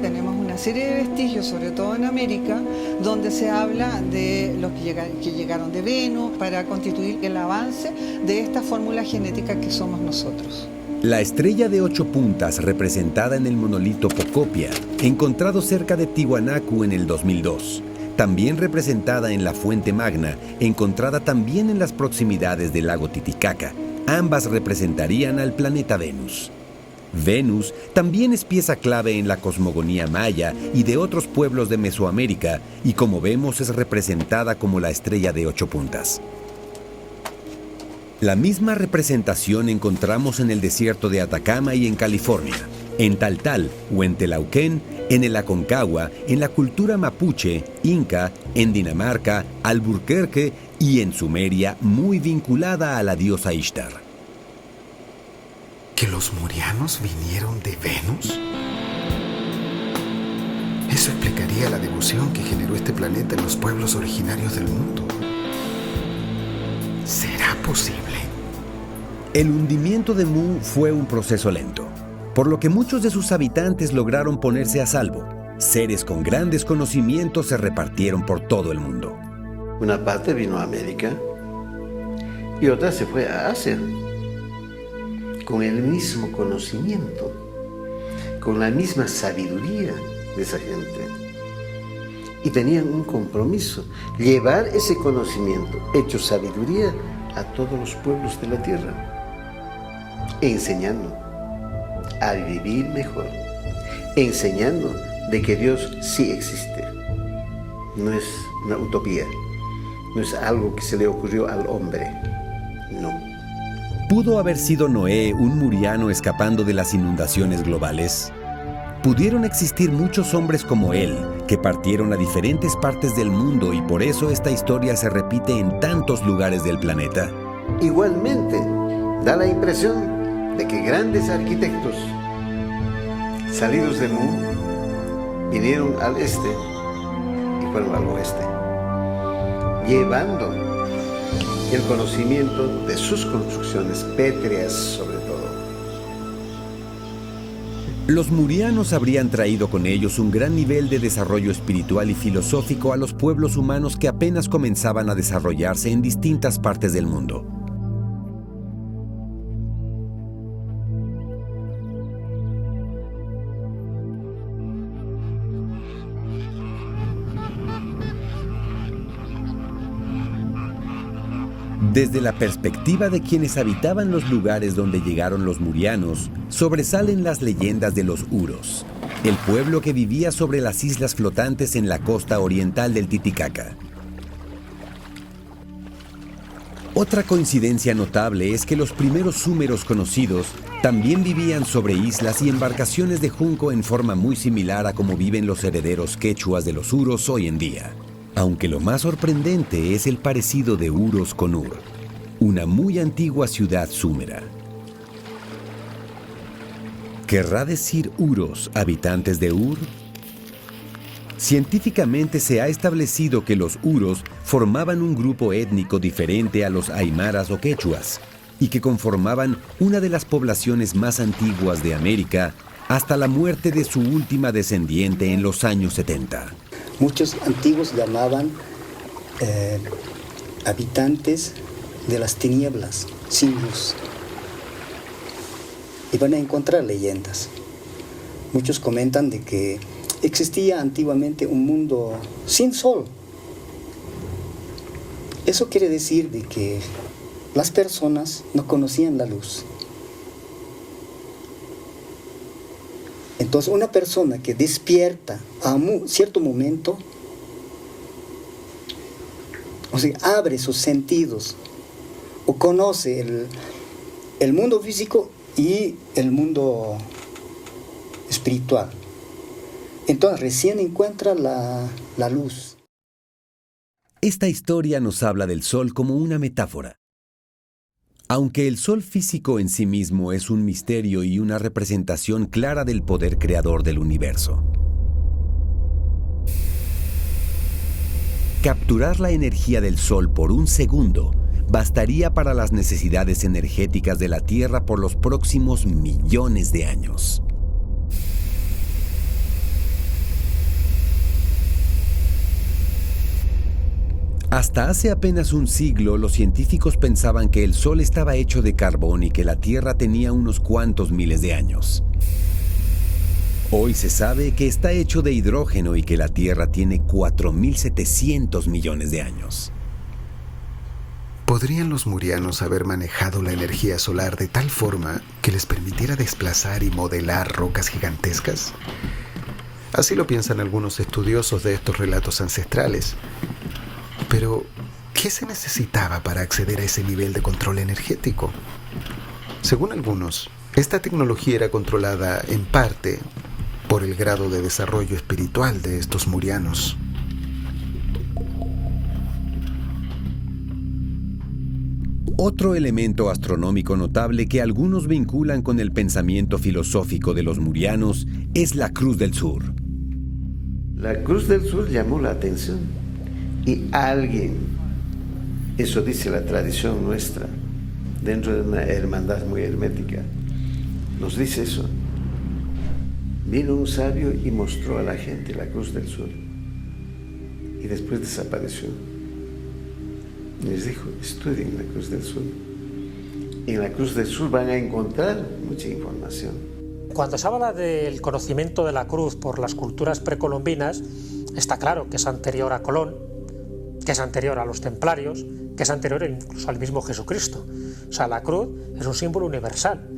Tenemos una serie de vestigios, sobre todo en América, donde se habla de los que llegaron de Venus para constituir el avance de esta fórmula genética que somos nosotros. La estrella de 8 puntas representada en el monolito Pocopia, encontrado cerca de Tiwanaku en el 2002, también representada en la Fuente Magna, encontrada también en las proximidades del lago Titicaca, ambas representarían al planeta Venus. Venus también es pieza clave en la cosmogonía maya y de otros pueblos de Mesoamérica, y como vemos es representada como la estrella de 8 puntas. La misma representación encontramos en el desierto de Atacama y en California, en Taltal o en Telauquén, en el Aconcagua, en la cultura mapuche, inca, en Dinamarca, Alburquerque y en Sumeria, muy vinculada a la diosa Ishtar. ¿Que los murianos vinieron de Venus? Eso explicaría la devoción que generó este planeta en los pueblos originarios del mundo. ¿Será posible? El hundimiento de Mu fue un proceso lento, por lo que muchos de sus habitantes lograron ponerse a salvo. Seres con grandes conocimientos se repartieron por todo el mundo. Una parte vino a América y otra se fue a Asia, con el mismo conocimiento, con la misma sabiduría de esa gente. Y tenían un compromiso, llevar ese conocimiento, hecho sabiduría, a todos los pueblos de la tierra, enseñando a vivir mejor, enseñando de que Dios sí existe. No es una utopía, no es algo que se le ocurrió al hombre, no. ¿Pudo haber sido Noé un muriano escapando de las inundaciones globales? Pudieron existir muchos hombres como él, que partieron a diferentes partes del mundo y por eso esta historia se repite en tantos lugares del planeta. Igualmente, da la impresión de que grandes arquitectos salidos de Mu vinieron al este y fueron al oeste, llevando el conocimiento de sus construcciones pétreas sobre todo. Los murianos habrían traído con ellos un gran nivel de desarrollo espiritual y filosófico a los pueblos humanos que apenas comenzaban a desarrollarse en distintas partes del mundo. Desde la perspectiva de quienes habitaban los lugares donde llegaron los murianos, sobresalen las leyendas de los Uros, el pueblo que vivía sobre las islas flotantes en la costa oriental del Titicaca. Otra coincidencia notable es que los primeros súmeros conocidos también vivían sobre islas y embarcaciones de junco en forma muy similar a como viven los herederos quechuas de los Uros hoy en día. Aunque lo más sorprendente es el parecido de Uros con Ur, una muy antigua ciudad súmera. ¿Querrá decir Uros habitantes de Ur? Científicamente se ha establecido que los Uros formaban un grupo étnico diferente a los aymaras o quechuas y que conformaban una de las poblaciones más antiguas de América hasta la muerte de su última descendiente en los años 70. Muchos antiguos llamaban habitantes de las tinieblas, sin luz. Y van a encontrar leyendas. Muchos comentan de que existía antiguamente un mundo sin sol. Eso quiere decir de que las personas no conocían la luz. Entonces, una persona que despierta a cierto momento, o sea, abre sus sentidos o conoce el mundo físico y el mundo espiritual. Entonces, recién encuentra la luz. Esta historia nos habla del sol como una metáfora. Aunque el sol físico en sí mismo es un misterio y una representación clara del poder creador del universo. Capturar la energía del sol por un segundo bastaría para las necesidades energéticas de la Tierra por los próximos millones de años. Hasta hace apenas un siglo, los científicos pensaban que el Sol estaba hecho de carbón y que la Tierra tenía unos cuantos miles de años. Hoy se sabe que está hecho de hidrógeno y que la Tierra tiene 4.700 millones de años. ¿Podrían los murianos haber manejado la energía solar de tal forma que les permitiera desplazar y modelar rocas gigantescas? Así lo piensan algunos estudiosos de estos relatos ancestrales. Pero, ¿qué se necesitaba para acceder a ese nivel de control energético? Según algunos, esta tecnología era controlada en parte por el grado de desarrollo espiritual de estos murianos. Otro elemento astronómico notable que algunos vinculan con el pensamiento filosófico de los murianos es la Cruz del Sur. La Cruz del Sur llamó la atención. Y alguien, eso dice la tradición nuestra, dentro de una hermandad muy hermética, nos dice eso. Vino un sabio y mostró a la gente la Cruz del Sur. Y después desapareció. Les dijo, estudien la Cruz del Sur. En la Cruz del Sur van a encontrar mucha información. Cuando se habla del conocimiento de la cruz por las culturas precolombinas, está claro que es anterior a Colón, que es anterior a los templarios, que es anterior incluso al mismo Jesucristo. O sea, la cruz es un símbolo universal.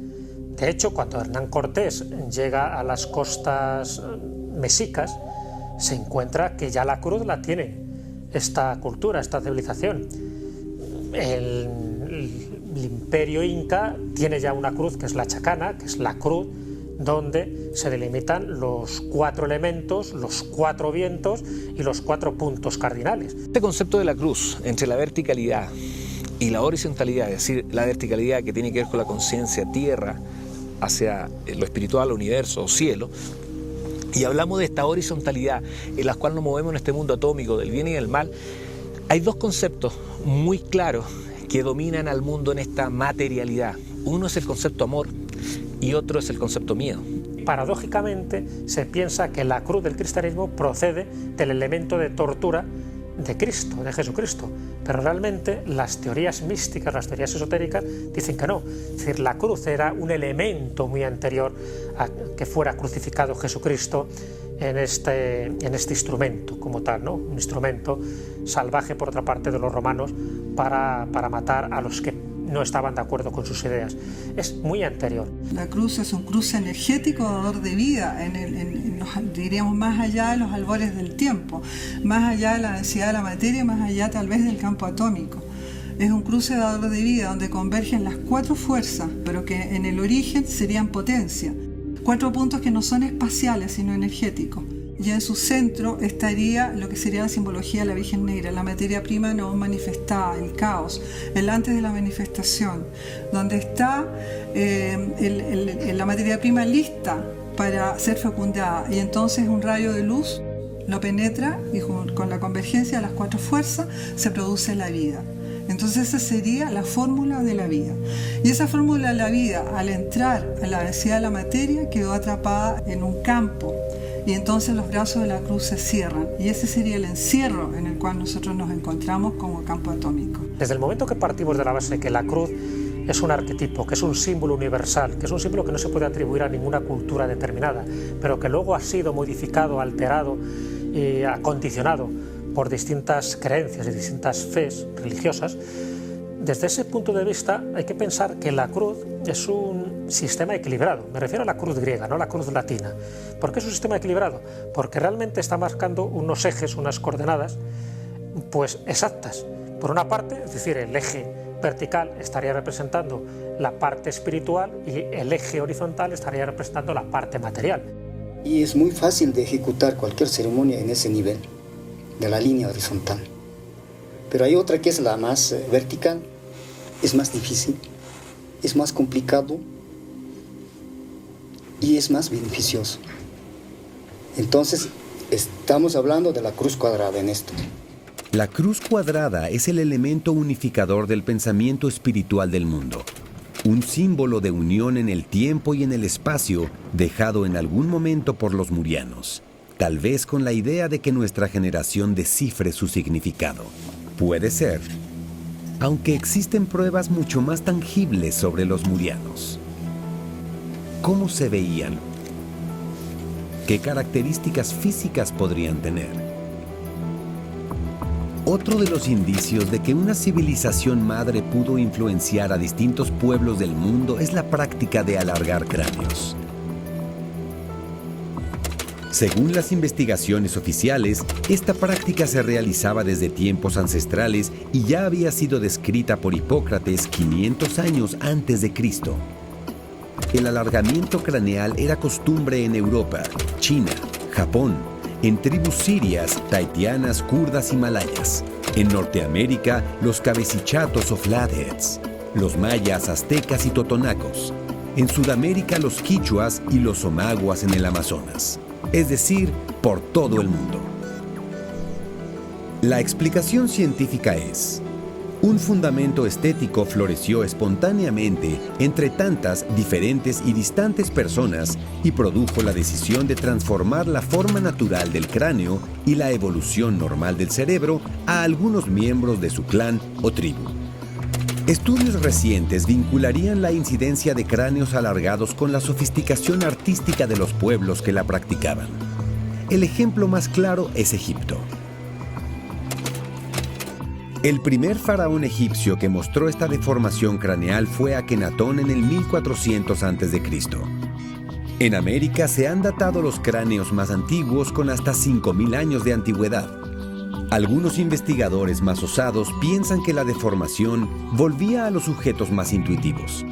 De hecho, cuando Hernán Cortés llega a las costas mexicas, se encuentra que ya la cruz la tiene esta cultura, esta civilización. El imperio inca tiene ya una cruz que es la chacana, que es la cruz donde se delimitan los 4 elementos, los 4 vientos y los 4 puntos cardinales. Este concepto de la cruz, entre la verticalidad y la horizontalidad, es decir, la verticalidad que tiene que ver con la conciencia tierra hacia lo espiritual, universo o cielo, y hablamos de esta horizontalidad en la cual nos movemos en este mundo atómico del bien y del mal, hay 2 conceptos muy claros que dominan al mundo en esta materialidad. Uno es el concepto amor y otro es el concepto miedo. Paradójicamente se piensa que la cruz del cristianismo procede del elemento de tortura de Cristo, de Jesucristo, pero realmente las teorías místicas, las teorías esotéricas dicen que no. Es decir, la cruz era un elemento muy anterior a que fuera crucificado Jesucristo en este instrumento como tal, ¿no? Un instrumento salvaje por otra parte de los romanos para matar a los que no estaban de acuerdo con sus ideas. Es muy anterior. La cruz es un cruce energético dador de vida, diríamos más allá de los albores del tiempo, más allá de la densidad de la materia, más allá tal vez del campo atómico. Es un cruce dador de vida donde convergen las 4 fuerzas, pero que en el origen serían potencia. 4 puntos que no son espaciales, sino energéticos. Y en su centro estaría lo que sería la simbología de la Virgen Negra, la materia prima no manifestada, el caos, el antes de la manifestación, donde está la materia prima lista para ser fecundada. Y entonces un rayo de luz lo penetra y con la convergencia de las 4 fuerzas se produce la vida. Entonces esa sería la fórmula de la vida. Y esa fórmula de la vida, al entrar a la densidad de la materia, quedó atrapada en un campo. Y entonces los brazos de la cruz se cierran. Y ese sería el encierro en el cual nosotros nos encontramos como campo atómico. Desde el momento que partimos de la base que la cruz es un arquetipo, que es un símbolo universal, que es un símbolo que no se puede atribuir a ninguna cultura determinada, pero que luego ha sido modificado, alterado y acondicionado por distintas creencias y distintas fes religiosas, desde ese punto de vista hay que pensar que la cruz es un sistema equilibrado. Me refiero a la cruz griega, no a la cruz latina. ¿Por qué es un sistema equilibrado? Porque realmente está marcando unos ejes, unas coordenadas, pues exactas. Por una parte, es decir, el eje vertical estaría representando la parte espiritual y el eje horizontal estaría representando la parte material. Y es muy fácil de ejecutar cualquier ceremonia en ese nivel de la línea horizontal. Pero hay otra que es la más vertical, es más difícil, es más complicado y es más beneficioso. Entonces, estamos hablando de la cruz cuadrada en esto. La cruz cuadrada es el elemento unificador del pensamiento espiritual del mundo. Un símbolo de unión en el tiempo y en el espacio dejado en algún momento por los murianos, tal vez con la idea de que nuestra generación descifre su significado. Puede ser, aunque existen pruebas mucho más tangibles sobre los murianos. ¿Cómo se veían? ¿Qué características físicas podrían tener? Otro de los indicios de que una civilización madre pudo influenciar a distintos pueblos del mundo es la práctica de alargar cráneos. Según las investigaciones oficiales, esta práctica se realizaba desde tiempos ancestrales y ya había sido descrita por Hipócrates 500 años antes de Cristo. El alargamiento craneal era costumbre en Europa, China, Japón, en tribus sirias, tahitianas, kurdas y malayas. En Norteamérica, los cabecichatos o flatheads, los mayas, aztecas y totonacos. En Sudamérica, los quichuas y los omaguas en el Amazonas. Es decir, por todo el mundo. La explicación científica es: un fundamento estético floreció espontáneamente entre tantas diferentes y distantes personas y produjo la decisión de transformar la forma natural del cráneo y la evolución normal del cerebro a algunos miembros de su clan o tribu. Estudios recientes vincularían la incidencia de cráneos alargados con la sofisticación artística de los pueblos que la practicaban. El ejemplo más claro es Egipto. El primer faraón egipcio que mostró esta deformación craneal fue Akenatón en el 1400 a.C. En América se han datado los cráneos más antiguos con hasta 5.000 años de antigüedad. Algunos investigadores más osados piensan que la deformación volvía a los sujetos más intuitivos.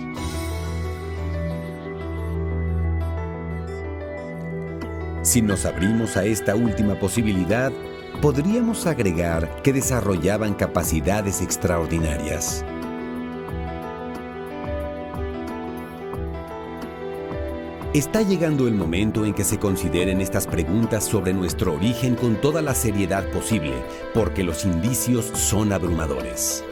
Si nos abrimos a esta última posibilidad, podríamos agregar que desarrollaban capacidades extraordinarias. Está llegando el momento en que se consideren estas preguntas sobre nuestro origen con toda la seriedad posible, porque los indicios son abrumadores.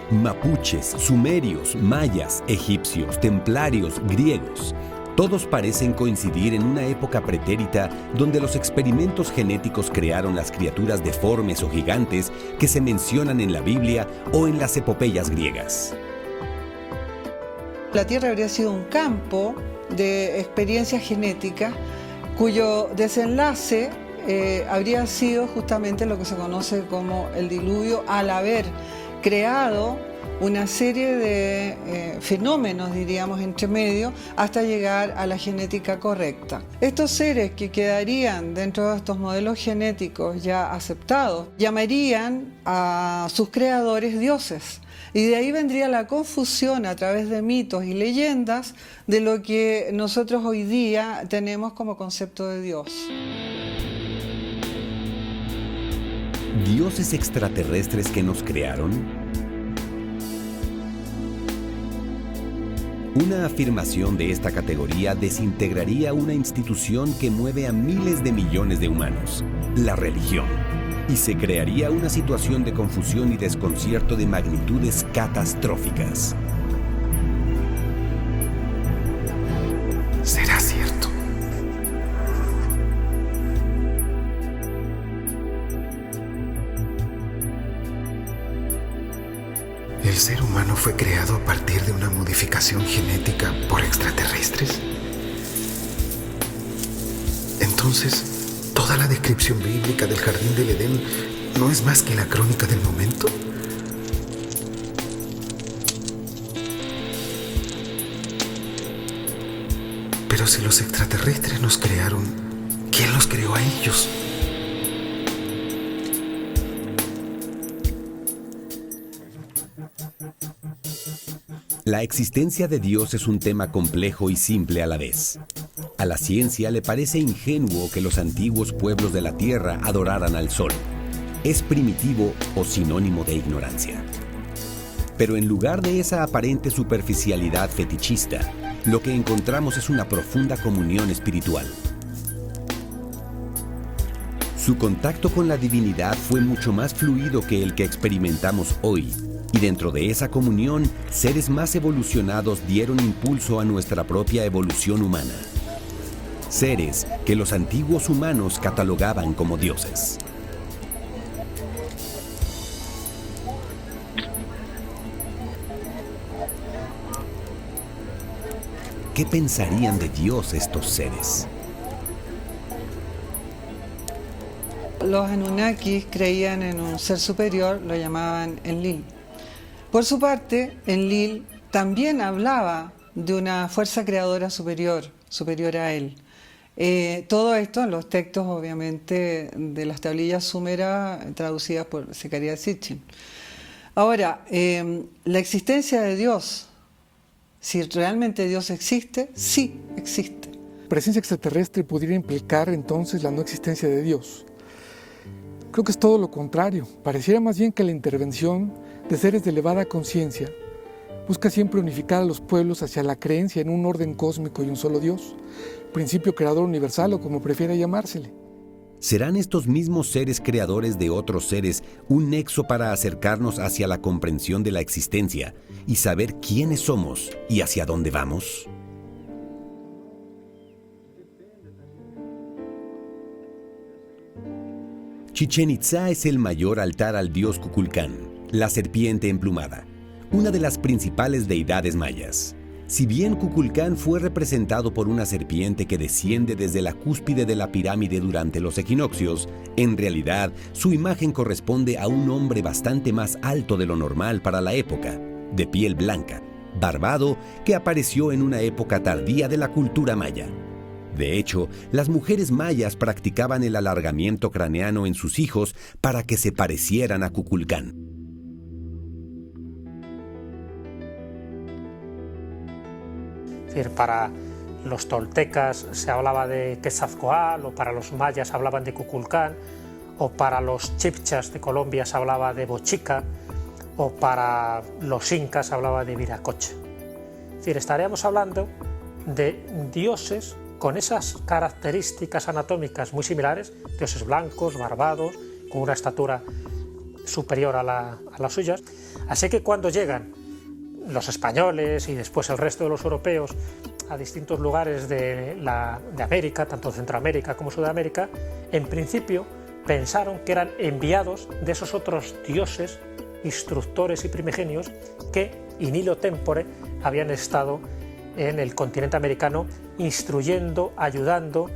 Mapuches, sumerios, mayas, egipcios, templarios, griegos, todos parecen coincidir en una época pretérita donde los experimentos genéticos crearon las criaturas deformes o gigantes que se mencionan en la Biblia o en las epopeyas griegas. La Tierra habría sido un campo de experiencia genética cuyo desenlace habría sido justamente lo que se conoce como el diluvio, al haber creado una serie de fenómenos, diríamos, entre medio, hasta llegar a la genética correcta. Estos seres que quedarían dentro de estos modelos genéticos ya aceptados, llamarían a sus creadores dioses. Y de ahí vendría la confusión a través de mitos y leyendas de lo que nosotros hoy día tenemos como concepto de Dios. ¿Dioses extraterrestres que nos crearon? Una afirmación de esta categoría desintegraría una institución que mueve a miles de millones de humanos, la religión, y se crearía una situación de confusión y desconcierto de magnitudes catastróficas. ¿Será cierto? ¿El ser humano fue creado a partir de una modificación genética por extraterrestres? Entonces, ¿toda la descripción bíblica del jardín del Edén no es más que la crónica del momento? Pero si los extraterrestres nos crearon, ¿quién los creó a ellos? La existencia de Dios es un tema complejo y simple a la vez. A la ciencia le parece ingenuo que los antiguos pueblos de la Tierra adoraran al sol. Es primitivo o sinónimo de ignorancia. Pero en lugar de esa aparente superficialidad fetichista, lo que encontramos es una profunda comunión espiritual. Su contacto con la divinidad fue mucho más fluido que el que experimentamos hoy, y dentro de esa comunión, seres más evolucionados dieron impulso a nuestra propia evolución humana. Seres que los antiguos humanos catalogaban como dioses. ¿qué pensarían de Dios estos seres? Los Anunnakis creían en un ser superior, lo llamaban Enlil. Por su parte, Enlil también hablaba de una fuerza creadora superior a él. Todo esto en los textos, obviamente, de las tablillas sumeras traducidas por Zecarías Sitchin. Ahora, la existencia de Dios, si realmente Dios existe, sí existe. Presencia extraterrestre pudiera implicar entonces la no existencia de Dios. Creo que es todo lo contrario. Pareciera más bien que la intervención de seres de elevada conciencia busca siempre unificar a los pueblos hacia la creencia en un orden cósmico y un solo Dios, principio creador universal o como prefiera llamársele. ¿Serán estos mismos seres creadores de otros seres un nexo para acercarnos hacia la comprensión de la existencia y saber quiénes somos y hacia dónde vamos? Chichén Itzá es el mayor altar al dios Kukulcán, la serpiente emplumada, una de las principales deidades mayas. Si bien Kukulcán fue representado por una serpiente que desciende desde la cúspide de la pirámide durante los equinoccios, en realidad su imagen corresponde a un hombre bastante más alto de lo normal para la época, de piel blanca, barbado, que apareció en una época tardía de la cultura maya. De hecho, las mujeres mayas practicaban el alargamiento craneano en sus hijos para que se parecieran a Kukulcán. Es decir, para los toltecas se hablaba de Quetzalcóatl, o para los mayas hablaban de Kukulcán, o para los chibchas de Colombia se hablaba de Bochica, o para los incas se hablaba de Viracocha. Es decir, estaríamos hablando de dioses con esas características anatómicas muy similares, dioses blancos, barbados, con una estatura superior a las suyas. Así que cuando llegan los españoles y después el resto de los europeos a distintos lugares de América, tanto Centroamérica como Sudamérica, en principio pensaron que eran enviados de esos otros dioses, instructores y primigenios que in illo tempore habían estado en el continente americano instruyendo, ayudando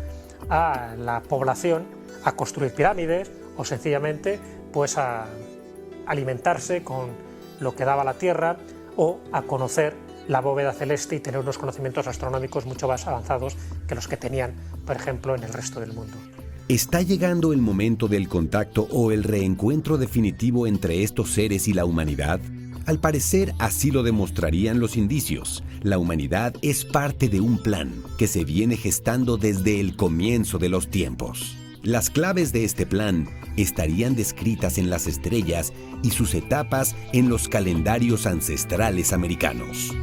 a la población a construir pirámides o sencillamente pues a alimentarse con lo que daba la tierra o a conocer la bóveda celeste y tener unos conocimientos astronómicos mucho más avanzados que los que tenían, por ejemplo, en el resto del mundo. ¿Está llegando el momento del contacto o el reencuentro definitivo entre estos seres y la humanidad? Al parecer, así lo demostrarían los indicios. La humanidad es parte de un plan que se viene gestando desde el comienzo de los tiempos. Las claves de este plan estarían descritas en las estrellas y sus etapas en los calendarios ancestrales americanos.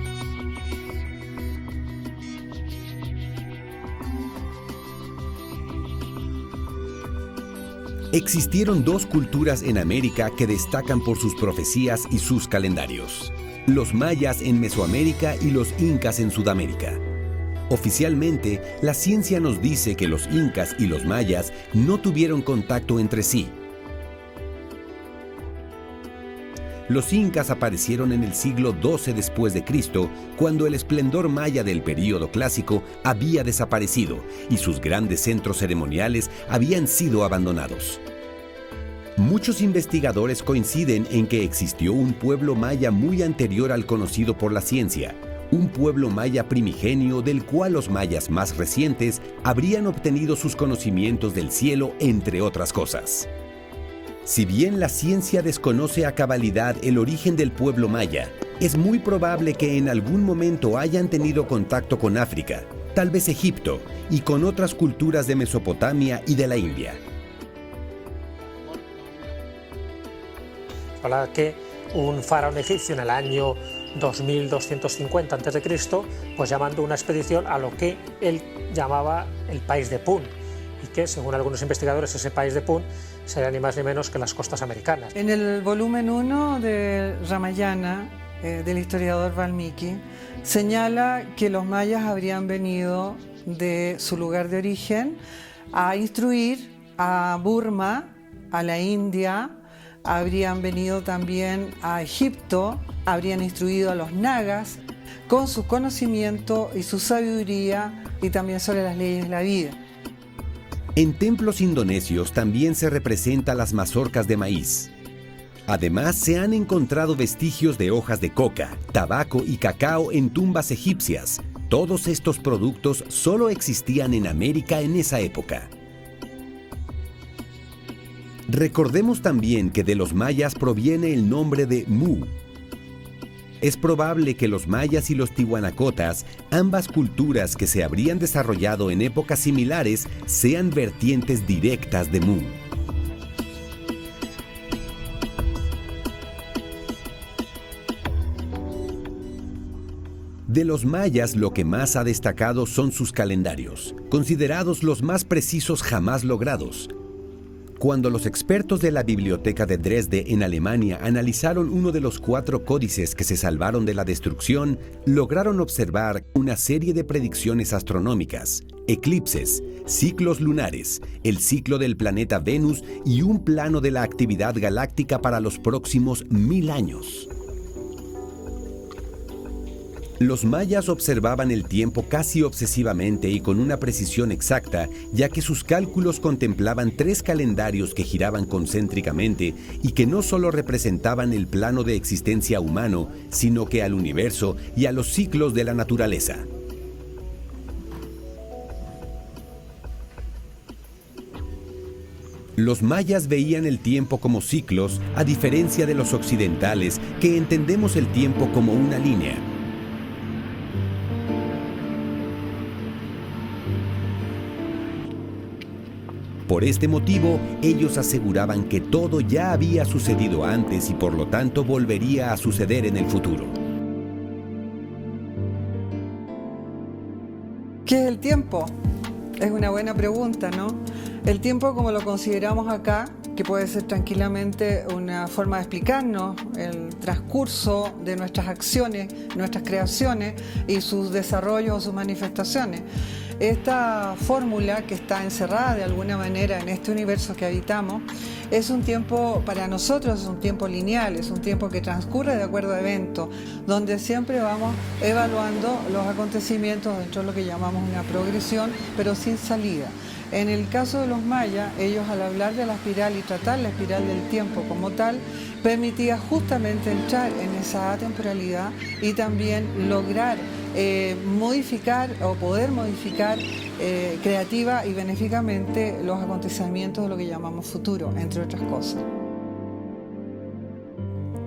Existieron dos culturas en América que destacan por sus profecías y sus calendarios: los mayas en Mesoamérica y los incas en Sudamérica. Oficialmente, la ciencia nos dice que los incas y los mayas no tuvieron contacto entre sí. Los incas aparecieron en el siglo XII después de Cristo, cuando el esplendor maya del período clásico había desaparecido y sus grandes centros ceremoniales habían sido abandonados. Muchos investigadores coinciden en que existió un pueblo maya muy anterior al conocido por la ciencia, un pueblo maya primigenio del cual los mayas más recientes habrían obtenido sus conocimientos del cielo, entre otras cosas. Si bien la ciencia desconoce a cabalidad el origen del pueblo maya, es muy probable que en algún momento hayan tenido contacto con África, tal vez Egipto, y con otras culturas de Mesopotamia y de la India. Habla que un faraón egipcio en el año 2250 a.C., pues llamando una expedición a lo que él llamaba el país de Pun, y que según algunos investigadores ese país de Pun sería ni más ni menos que las costas americanas. En el volumen 1 de Ramayana, del historiador Valmiki, señala que los mayas habrían venido de su lugar de origen a instruir a Burma, a la India, habrían venido también a Egipto, habrían instruido a los nagas, con su conocimiento y su sabiduría y también sobre las leyes de la vida. En templos indonesios también se representa las mazorcas de maíz. Además, se han encontrado vestigios de hojas de coca, tabaco y cacao en tumbas egipcias. Todos estos productos solo existían en América en esa época. Recordemos también que de los mayas proviene el nombre de Mu. Es probable que los mayas y los tihuanacotas, ambas culturas que se habrían desarrollado en épocas similares, sean vertientes directas de Mu. De los mayas, lo que más ha destacado son sus calendarios, considerados los más precisos jamás logrados. Cuando los expertos de la Biblioteca de Dresde en Alemania analizaron uno de los 4 códices que se salvaron de la destrucción, lograron observar una serie de predicciones astronómicas, eclipses, ciclos lunares, el ciclo del planeta Venus y un plano de la actividad galáctica para los próximos 1000 años. Los mayas observaban el tiempo casi obsesivamente y con una precisión exacta, ya que sus cálculos contemplaban 3 calendarios que giraban concéntricamente y que no solo representaban el plano de existencia humano, sino que al universo y a los ciclos de la naturaleza. Los mayas veían el tiempo como ciclos, a diferencia de los occidentales, que entendemos el tiempo como una línea. Por este motivo, ellos aseguraban que todo ya había sucedido antes y por lo tanto volvería a suceder en el futuro. ¿Qué es el tiempo? Es una buena pregunta, ¿no? El tiempo, como lo consideramos acá, que puede ser tranquilamente una forma de explicarnos el transcurso de nuestras acciones, nuestras creaciones y sus desarrollos o sus manifestaciones. Esta fórmula que está encerrada de alguna manera en este universo que habitamos es un tiempo, para nosotros es un tiempo lineal, es un tiempo que transcurre de acuerdo a eventos, donde siempre vamos evaluando los acontecimientos dentro de lo que llamamos una progresión, pero sin salida. En el caso de los mayas, ellos al hablar de la espiral y tratar la espiral del tiempo como tal, permitía justamente entrar en esa atemporalidad y también lograr modificar o poder modificar creativa y benéficamente los acontecimientos de lo que llamamos futuro, entre otras cosas.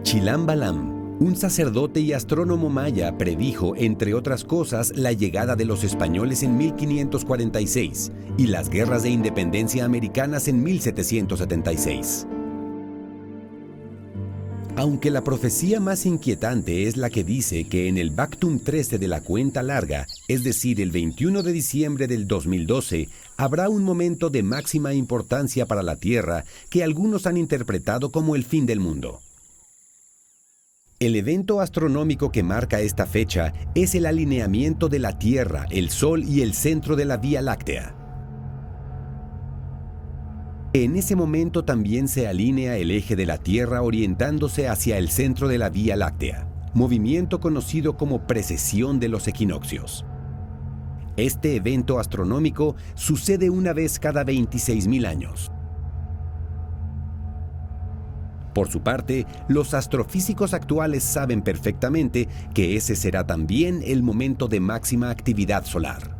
Chilam Balam, un sacerdote y astrónomo maya, predijo, entre otras cosas, la llegada de los españoles en 1546 y las guerras de independencia americanas en 1776. Aunque la profecía más inquietante es la que dice que en el Bactum 13 de la cuenta larga, es decir, el 21 de diciembre del 2012, habrá un momento de máxima importancia para la Tierra que algunos han interpretado como el fin del mundo. El evento astronómico que marca esta fecha es el alineamiento de la Tierra, el Sol y el centro de la Vía Láctea. En ese momento también se alinea el eje de la Tierra orientándose hacia el centro de la Vía Láctea, movimiento conocido como precesión de los equinoccios. Este evento astronómico sucede una vez cada 26.000 años. Por su parte, los astrofísicos actuales saben perfectamente que ese será también el momento de máxima actividad solar.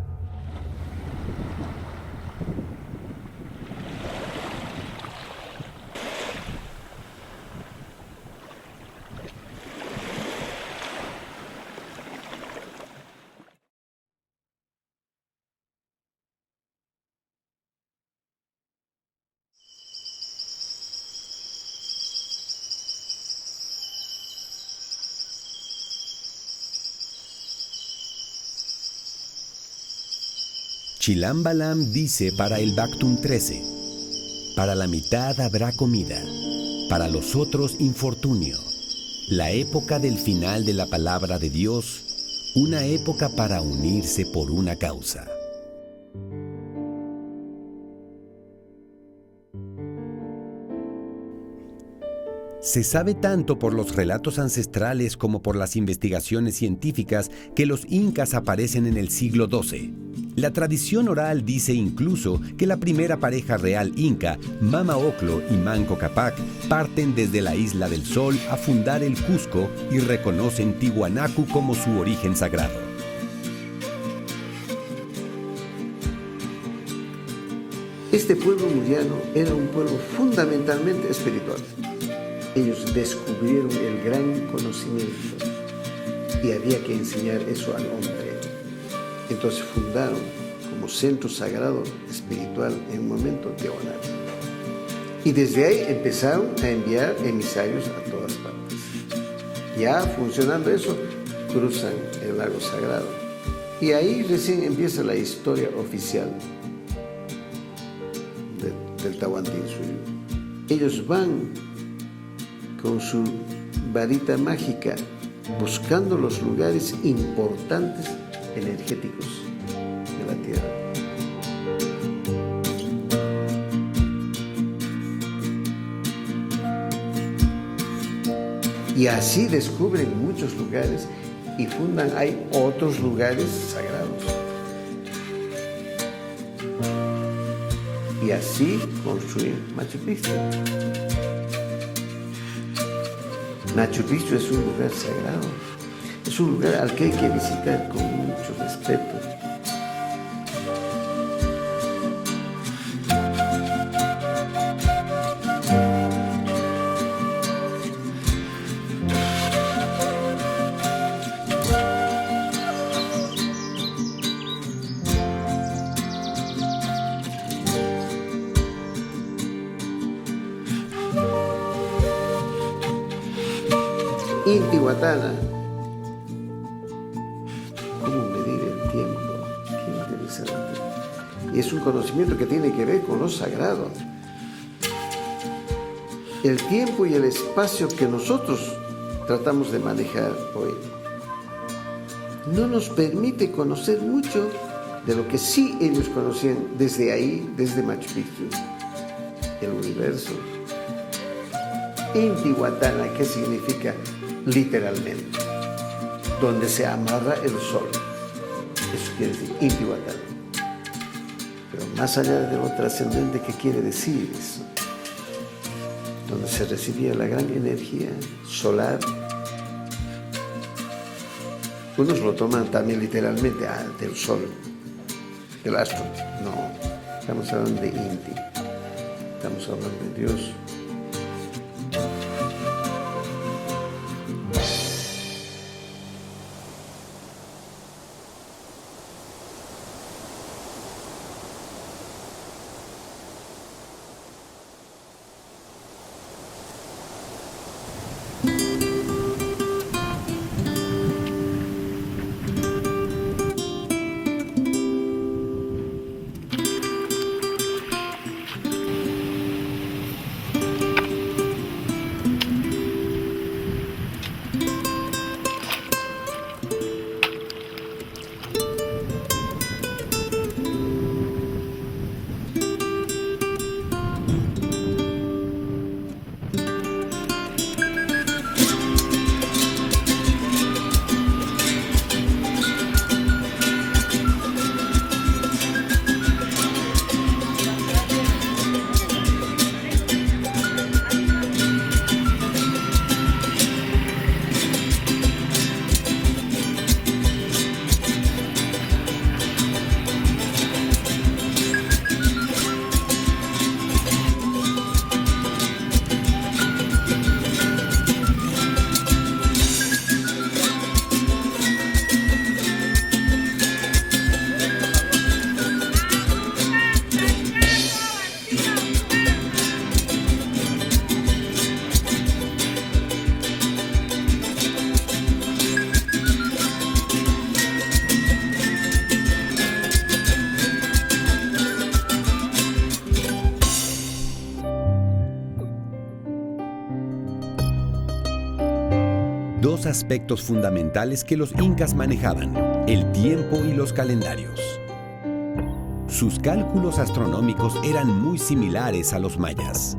Chilam Balam dice para el Bactum 13, para la mitad habrá comida, para los otros infortunio, la época del final de la palabra de Dios, una época para unirse por una causa. Se sabe tanto por los relatos ancestrales como por las investigaciones científicas que los incas aparecen en el siglo XII. La tradición oral dice incluso que la primera pareja real inca, Mama Oclo y Manco Cápac, parten desde la Isla del Sol a fundar el Cusco y reconocen Tiwanaku como su origen sagrado. Este pueblo muyano era un pueblo fundamentalmente espiritual. Ellos descubrieron el gran conocimiento y había que enseñar eso al hombre. Entonces fundaron como centro sagrado espiritual en un momento Tiwanaku. Y desde ahí empezaron a enviar emisarios a todas partes. Ya funcionando eso, cruzan el lago sagrado. Y ahí recién empieza la historia oficial del Tahuantinsuyo. Ellos van con su varita mágica buscando los lugares importantes energéticos de la Tierra. Y así descubren muchos lugares y fundan, hay otros lugares sagrados. Y así construyen Machu Picchu. Machu Picchu es un lugar sagrado, es un lugar al que hay que visitar con mucho respeto. Intihuatana. ¿Cómo medir el tiempo? Qué interesante. Y es un conocimiento que tiene que ver con lo sagrado. El tiempo y el espacio que nosotros tratamos de manejar hoy no nos permite conocer mucho de lo que sí ellos conocían desde ahí, desde Machu Picchu, el universo. Intihuatana, ¿qué significa? Literalmente, donde se amarra el sol. Eso quiere decir Intihuatana. Pero más allá de lo trascendente, ¿qué quiere decir eso? Donde se recibía la gran energía solar. Unos lo toman también literalmente, del sol, del astro. No, estamos hablando de Inti, estamos hablando de Dios. Dos aspectos fundamentales que los incas manejaban: el tiempo y los calendarios. Sus cálculos astronómicos eran muy similares a los mayas.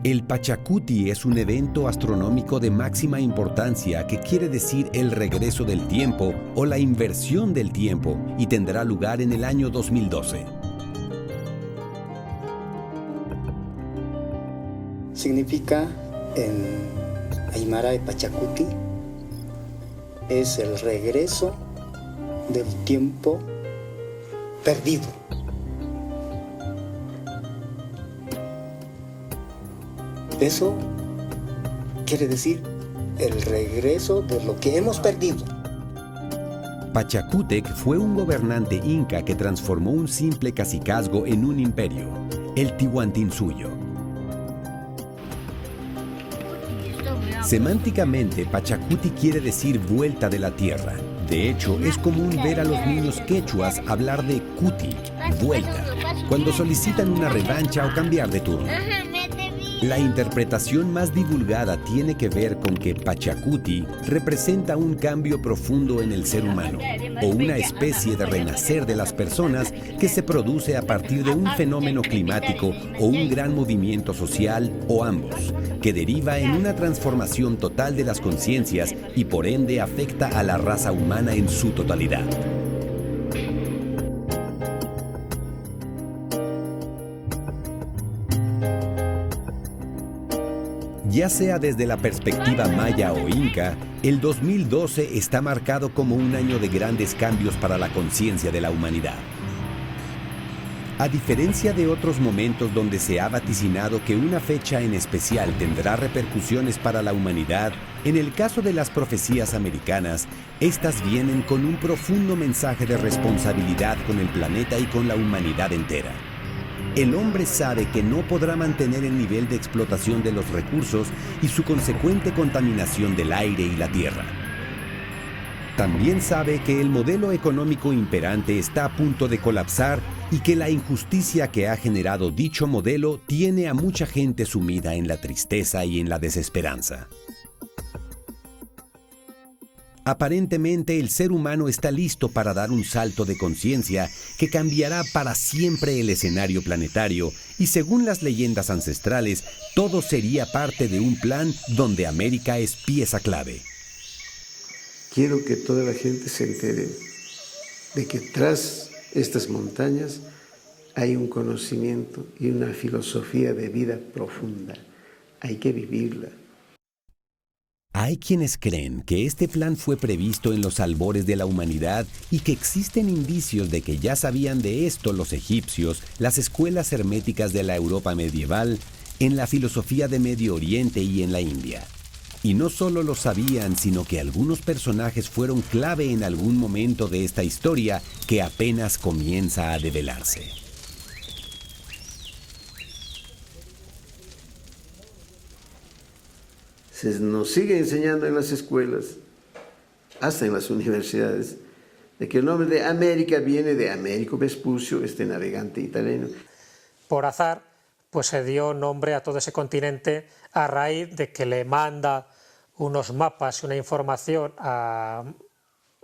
El Pachacuti es un evento astronómico de máxima importancia que quiere decir el regreso del tiempo o la inversión del tiempo y tendrá lugar en el año 2012. Significa en Aymara de Pachacuti es el regreso del tiempo perdido. Eso quiere decir el regreso de lo que hemos perdido. Pachacútec fue un gobernante inca que transformó un simple cacicazgo en un imperio, el Tihuantinsuyo. Semánticamente, Pachacuti quiere decir vuelta de la tierra. De hecho, es común ver a los niños quechuas hablar de cuti, vuelta, cuando solicitan una revancha o cambiar de turno. La interpretación más divulgada tiene que ver con que Pachacuti representa un cambio profundo en el ser humano, o una especie de renacer de las personas que se produce a partir de un fenómeno climático o un gran movimiento social, o ambos, que deriva en una transformación total de las conciencias y por ende afecta a la raza humana en su totalidad. Ya sea desde la perspectiva maya o inca, el 2012 está marcado como un año de grandes cambios para la conciencia de la humanidad. A diferencia de otros momentos donde se ha vaticinado que una fecha en especial tendrá repercusiones para la humanidad, en el caso de las profecías americanas, estas vienen con un profundo mensaje de responsabilidad con el planeta y con la humanidad entera. El hombre sabe que no podrá mantener el nivel de explotación de los recursos y su consecuente contaminación del aire y la tierra. También sabe que el modelo económico imperante está a punto de colapsar y que la injusticia que ha generado dicho modelo tiene a mucha gente sumida en la tristeza y en la desesperanza. Aparentemente, el ser humano está listo para dar un salto de conciencia que cambiará para siempre el escenario planetario y, según las leyendas ancestrales, todo sería parte de un plan donde América es pieza clave. Quiero que toda la gente se entere de que tras estas montañas hay un conocimiento y una filosofía de vida profunda. Hay que vivirla. Hay quienes creen que este plan fue previsto en los albores de la humanidad y que existen indicios de que ya sabían de esto los egipcios, las escuelas herméticas de la Europa medieval, en la filosofía de Medio Oriente y en la India. Y no solo lo sabían, sino que algunos personajes fueron clave en algún momento de esta historia que apenas comienza a develarse. Se nos sigue enseñando en las escuelas, hasta en las universidades, de que el nombre de América viene de Américo Vespucio, este navegante italiano. Por azar, pues se dio nombre a todo ese continente a raíz de que le manda unos mapas y una información a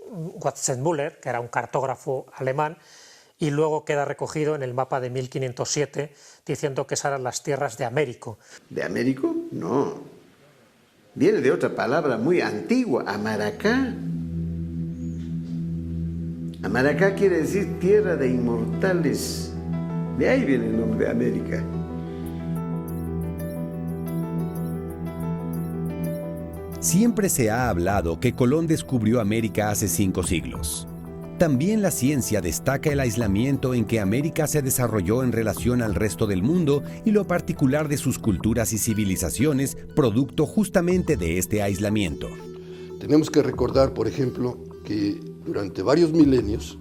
Watzenmüller, que era un cartógrafo alemán, y luego queda recogido en el mapa de 1507, diciendo que esas eran las tierras de Américo. ¿De Américo? No. Viene de otra palabra muy antigua, Amaracá. Amaracá quiere decir tierra de inmortales. De ahí viene el nombre de América. Siempre se ha hablado que Colón descubrió América hace 5 siglos. También la ciencia destaca el aislamiento en que América se desarrolló en relación al resto del mundo y lo particular de sus culturas y civilizaciones, producto justamente de este aislamiento. Tenemos que recordar, por ejemplo, que durante varios milenios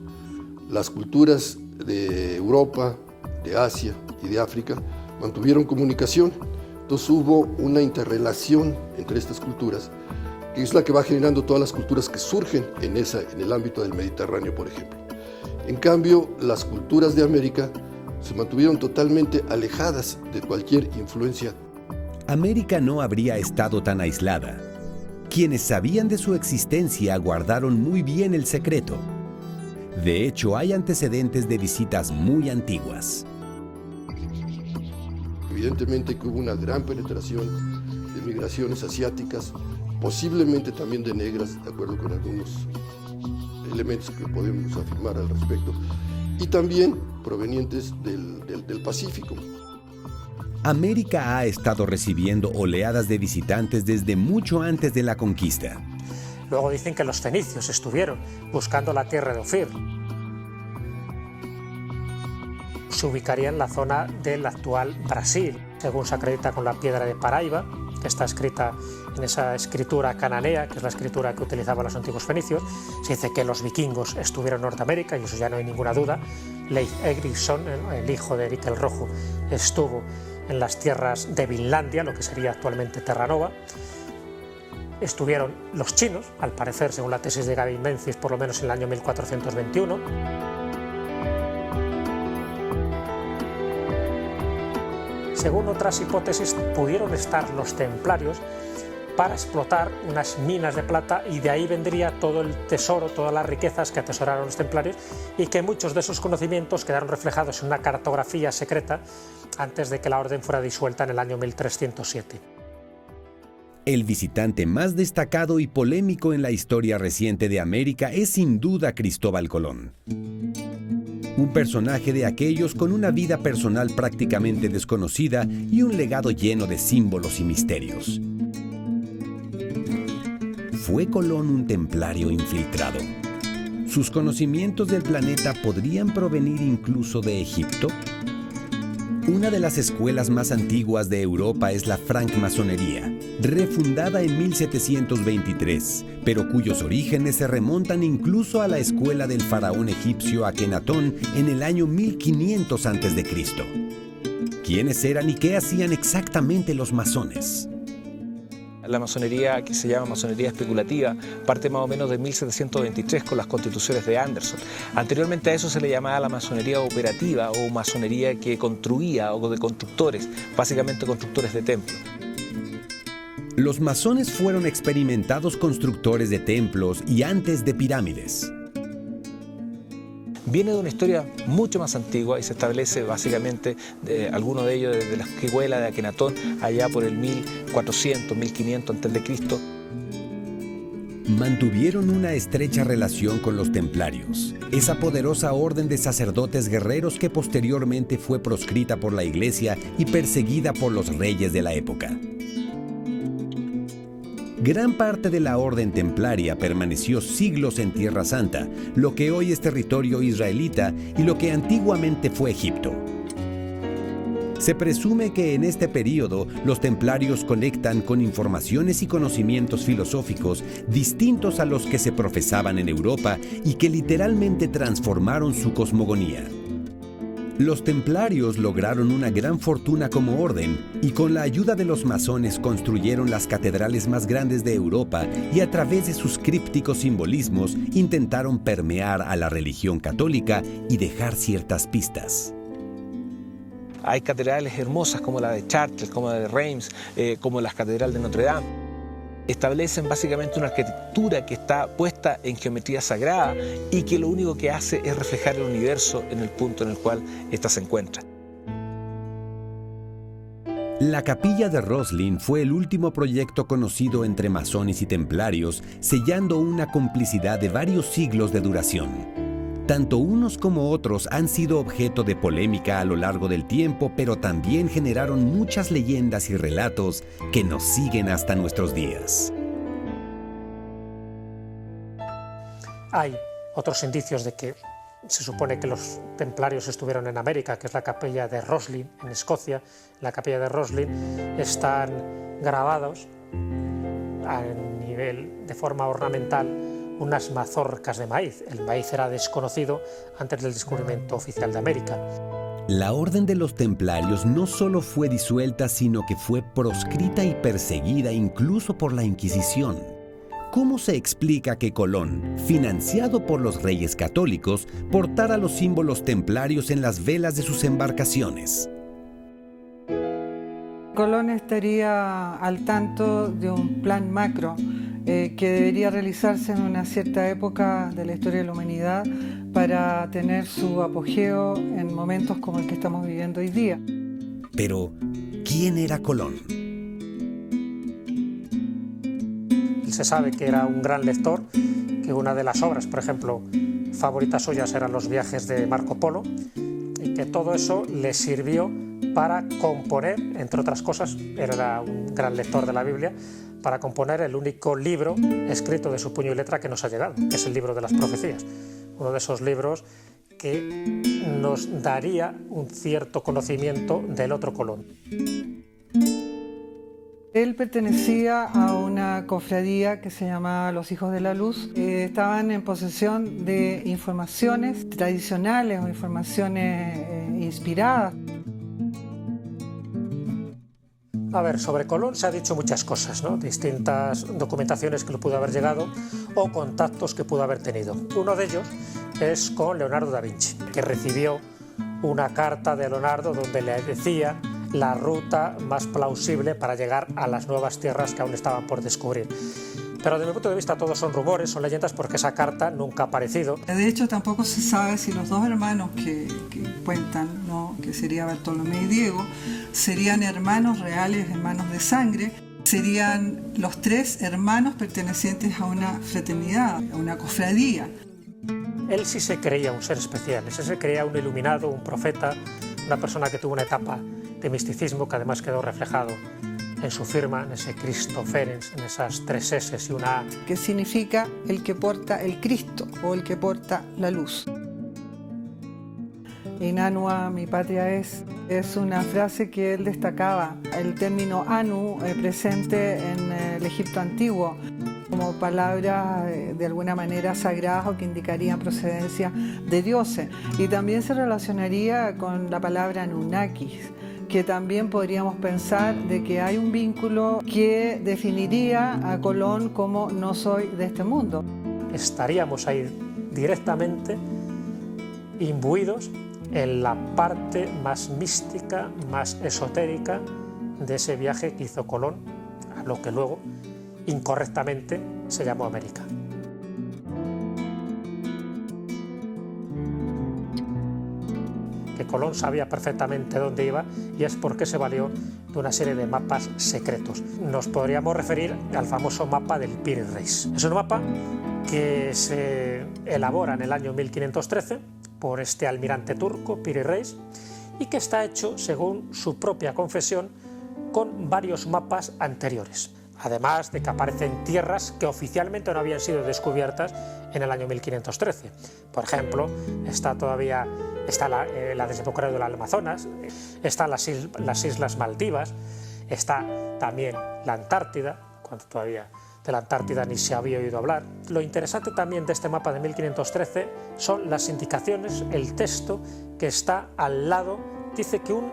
las culturas de Europa, de Asia y de África mantuvieron comunicación. Entonces hubo una interrelación entre estas culturas, que es la que va generando todas las culturas que surgen en el ámbito del Mediterráneo, por ejemplo. En cambio, las culturas de América se mantuvieron totalmente alejadas de cualquier influencia. América no habría estado tan aislada. Quienes sabían de su existencia guardaron muy bien el secreto. De hecho, hay antecedentes de visitas muy antiguas. Evidentemente que hubo una gran penetración de migraciones asiáticas, posiblemente también de negras, de acuerdo con algunos elementos que podemos afirmar al respecto, y también provenientes del Pacífico. América ha estado recibiendo oleadas de visitantes desde mucho antes de la conquista. Luego dicen que los fenicios estuvieron buscando la tierra de Ofir. Se ubicaría en la zona del actual Brasil, según se acredita con la piedra de Paraiba, que está escrita en esa escritura cananea, que es la escritura que utilizaban los antiguos fenicios. Se dice que los vikingos estuvieron en Norteamérica, y eso ya no hay ninguna duda. Leif Erikson, el hijo de Erik el Rojo, estuvo en las tierras de Vinlandia, lo que sería actualmente Terranova. Estuvieron los chinos, al parecer, según la tesis de Gavin Menzies, por lo menos en el año 1421. Según otras hipótesis, pudieron estar los templarios para explotar unas minas de plata, y de ahí vendría todo el tesoro, todas las riquezas que atesoraron los templarios, y que muchos de esos conocimientos quedaron reflejados en una cartografía secreta antes de que la orden fuera disuelta en el año 1307. El visitante más destacado y polémico en la historia reciente de América es sin duda Cristóbal Colón. Un personaje de aquellos con una vida personal prácticamente desconocida y un legado lleno de símbolos y misterios. ¿Fue Colón un templario infiltrado? ¿Sus conocimientos del planeta podrían provenir incluso de Egipto? Una de las escuelas más antiguas de Europa es la francmasonería, refundada en 1723, pero cuyos orígenes se remontan incluso a la escuela del faraón egipcio Akenatón en el año 1500 a.C. ¿Quiénes eran y qué hacían exactamente los masones? La masonería, que se llama masonería especulativa, parte más o menos de 1723 con las constituciones de Anderson. Anteriormente a eso se le llamaba la masonería operativa o masonería que construía, o de constructores, básicamente constructores de templos. Los masones fueron experimentados constructores de templos y antes de pirámides. Viene de una historia mucho más antigua y se establece básicamente, alguno de ellos desde la escuela de Akenatón, allá por el 1400, 1500 a.C. Mantuvieron una estrecha relación con los templarios, esa poderosa orden de sacerdotes guerreros que posteriormente fue proscrita por la Iglesia y perseguida por los reyes de la época. Gran parte de la orden templaria permaneció siglos en Tierra Santa, lo que hoy es territorio israelita y lo que antiguamente fue Egipto. Se presume que en este período los templarios conectan con informaciones y conocimientos filosóficos distintos a los que se profesaban en Europa y que literalmente transformaron su cosmogonía. Los templarios lograron una gran fortuna como orden y con la ayuda de los masones construyeron las catedrales más grandes de Europa y a través de sus crípticos simbolismos intentaron permear a la religión católica y dejar ciertas pistas. Hay catedrales hermosas como la de Chartres, como la de Reims, como la Catedral de Notre Dame. Establecen básicamente una arquitectura que está puesta en geometría sagrada y que lo único que hace es reflejar el universo en el punto en el cual ésta se encuentra. La capilla de Roslin fue el último proyecto conocido entre masones y templarios, sellando una complicidad de varios siglos de duración. Tanto unos como otros han sido objeto de polémica a lo largo del tiempo, pero también generaron muchas leyendas y relatos que nos siguen hasta nuestros días. Hay otros indicios de que se supone que los templarios estuvieron en América, que es la capilla de Roslin, en Escocia. En la capilla de Roslin están grabados a nivel de forma ornamental unas mazorcas de maíz. El maíz era desconocido antes del descubrimiento oficial de América. La Orden de los Templarios no solo fue disuelta, sino que fue proscrita y perseguida incluso por la Inquisición. ¿Cómo se explica que Colón, financiado por los reyes católicos, portara los símbolos templarios en las velas de sus embarcaciones? Colón estaría al tanto de un plan macro que debería realizarse en una cierta época de la historia de la humanidad para tener su apogeo en momentos como el que estamos viviendo hoy día. Pero, ¿quién era Colón? Se sabe que era un gran lector, que una de las obras, por ejemplo, favoritas suyas eran los viajes de Marco Polo, y que todo eso le sirvió para componer, entre otras cosas, era un gran lector de la Biblia, para componer el único libro escrito de su puño y letra que nos ha llegado, que es el libro de las profecías, uno de esos libros que nos daría un cierto conocimiento del otro Colón. Él pertenecía a una cofradía que se llamaba Los Hijos de la Luz. Estaban en posesión de informaciones tradicionales o informaciones inspiradas. A ver, sobre Colón se ha dicho muchas cosas, ¿no? Distintas documentaciones que le pudo haber llegado o contactos que pudo haber tenido. Uno de ellos es con Leonardo da Vinci, que recibió una carta de Leonardo donde le decía la ruta más plausible para llegar a las nuevas tierras que aún estaban por descubrir. Pero desde mi punto de vista todos son rumores, son leyendas, porque esa carta nunca ha aparecido. De hecho tampoco se sabe si los dos hermanos que cuentan, ¿no?, que sería Bartolomé y Diego, serían hermanos reales, hermanos de sangre, serían los tres hermanos pertenecientes a una fraternidad, a una cofradía. Él sí se creía un ser especial, él se creía un iluminado, un profeta, una persona que tuvo una etapa de misticismo que además quedó reflejado en su firma, en ese Cristo Ferens, en esas 3 S y una A. Que significa el que porta el Cristo o el que porta la luz. In anua mi patria es una frase que él destacaba, el término anu presente en el Egipto antiguo, como palabras de alguna manera sagradas o que indicarían procedencia de dioses. Y también se relacionaría con la palabra Anunnakis, que también podríamos pensar de que hay un vínculo que definiría a Colón como no soy de este mundo. Estaríamos ahí directamente imbuidos en la parte más mística, más esotérica de ese viaje que hizo Colón, a lo que luego incorrectamente se llamó América. Que Colón sabía perfectamente dónde iba y es porque se valió de una serie de mapas secretos. Nos podríamos referir al famoso mapa del Piri Reis. Es un mapa que se elabora en el año 1513 por este almirante turco, Piri Reis, y que está hecho, según su propia confesión, con varios mapas anteriores. Además de que aparecen tierras que oficialmente no habían sido descubiertas en el año 1513. Por ejemplo, está la desembocadura del Amazonas, están las Islas Maldivas, está también la Antártida, cuando todavía de la Antártida ni se había oído hablar. Lo interesante también de este mapa de 1513 son las indicaciones, el texto que está al lado. Dice que un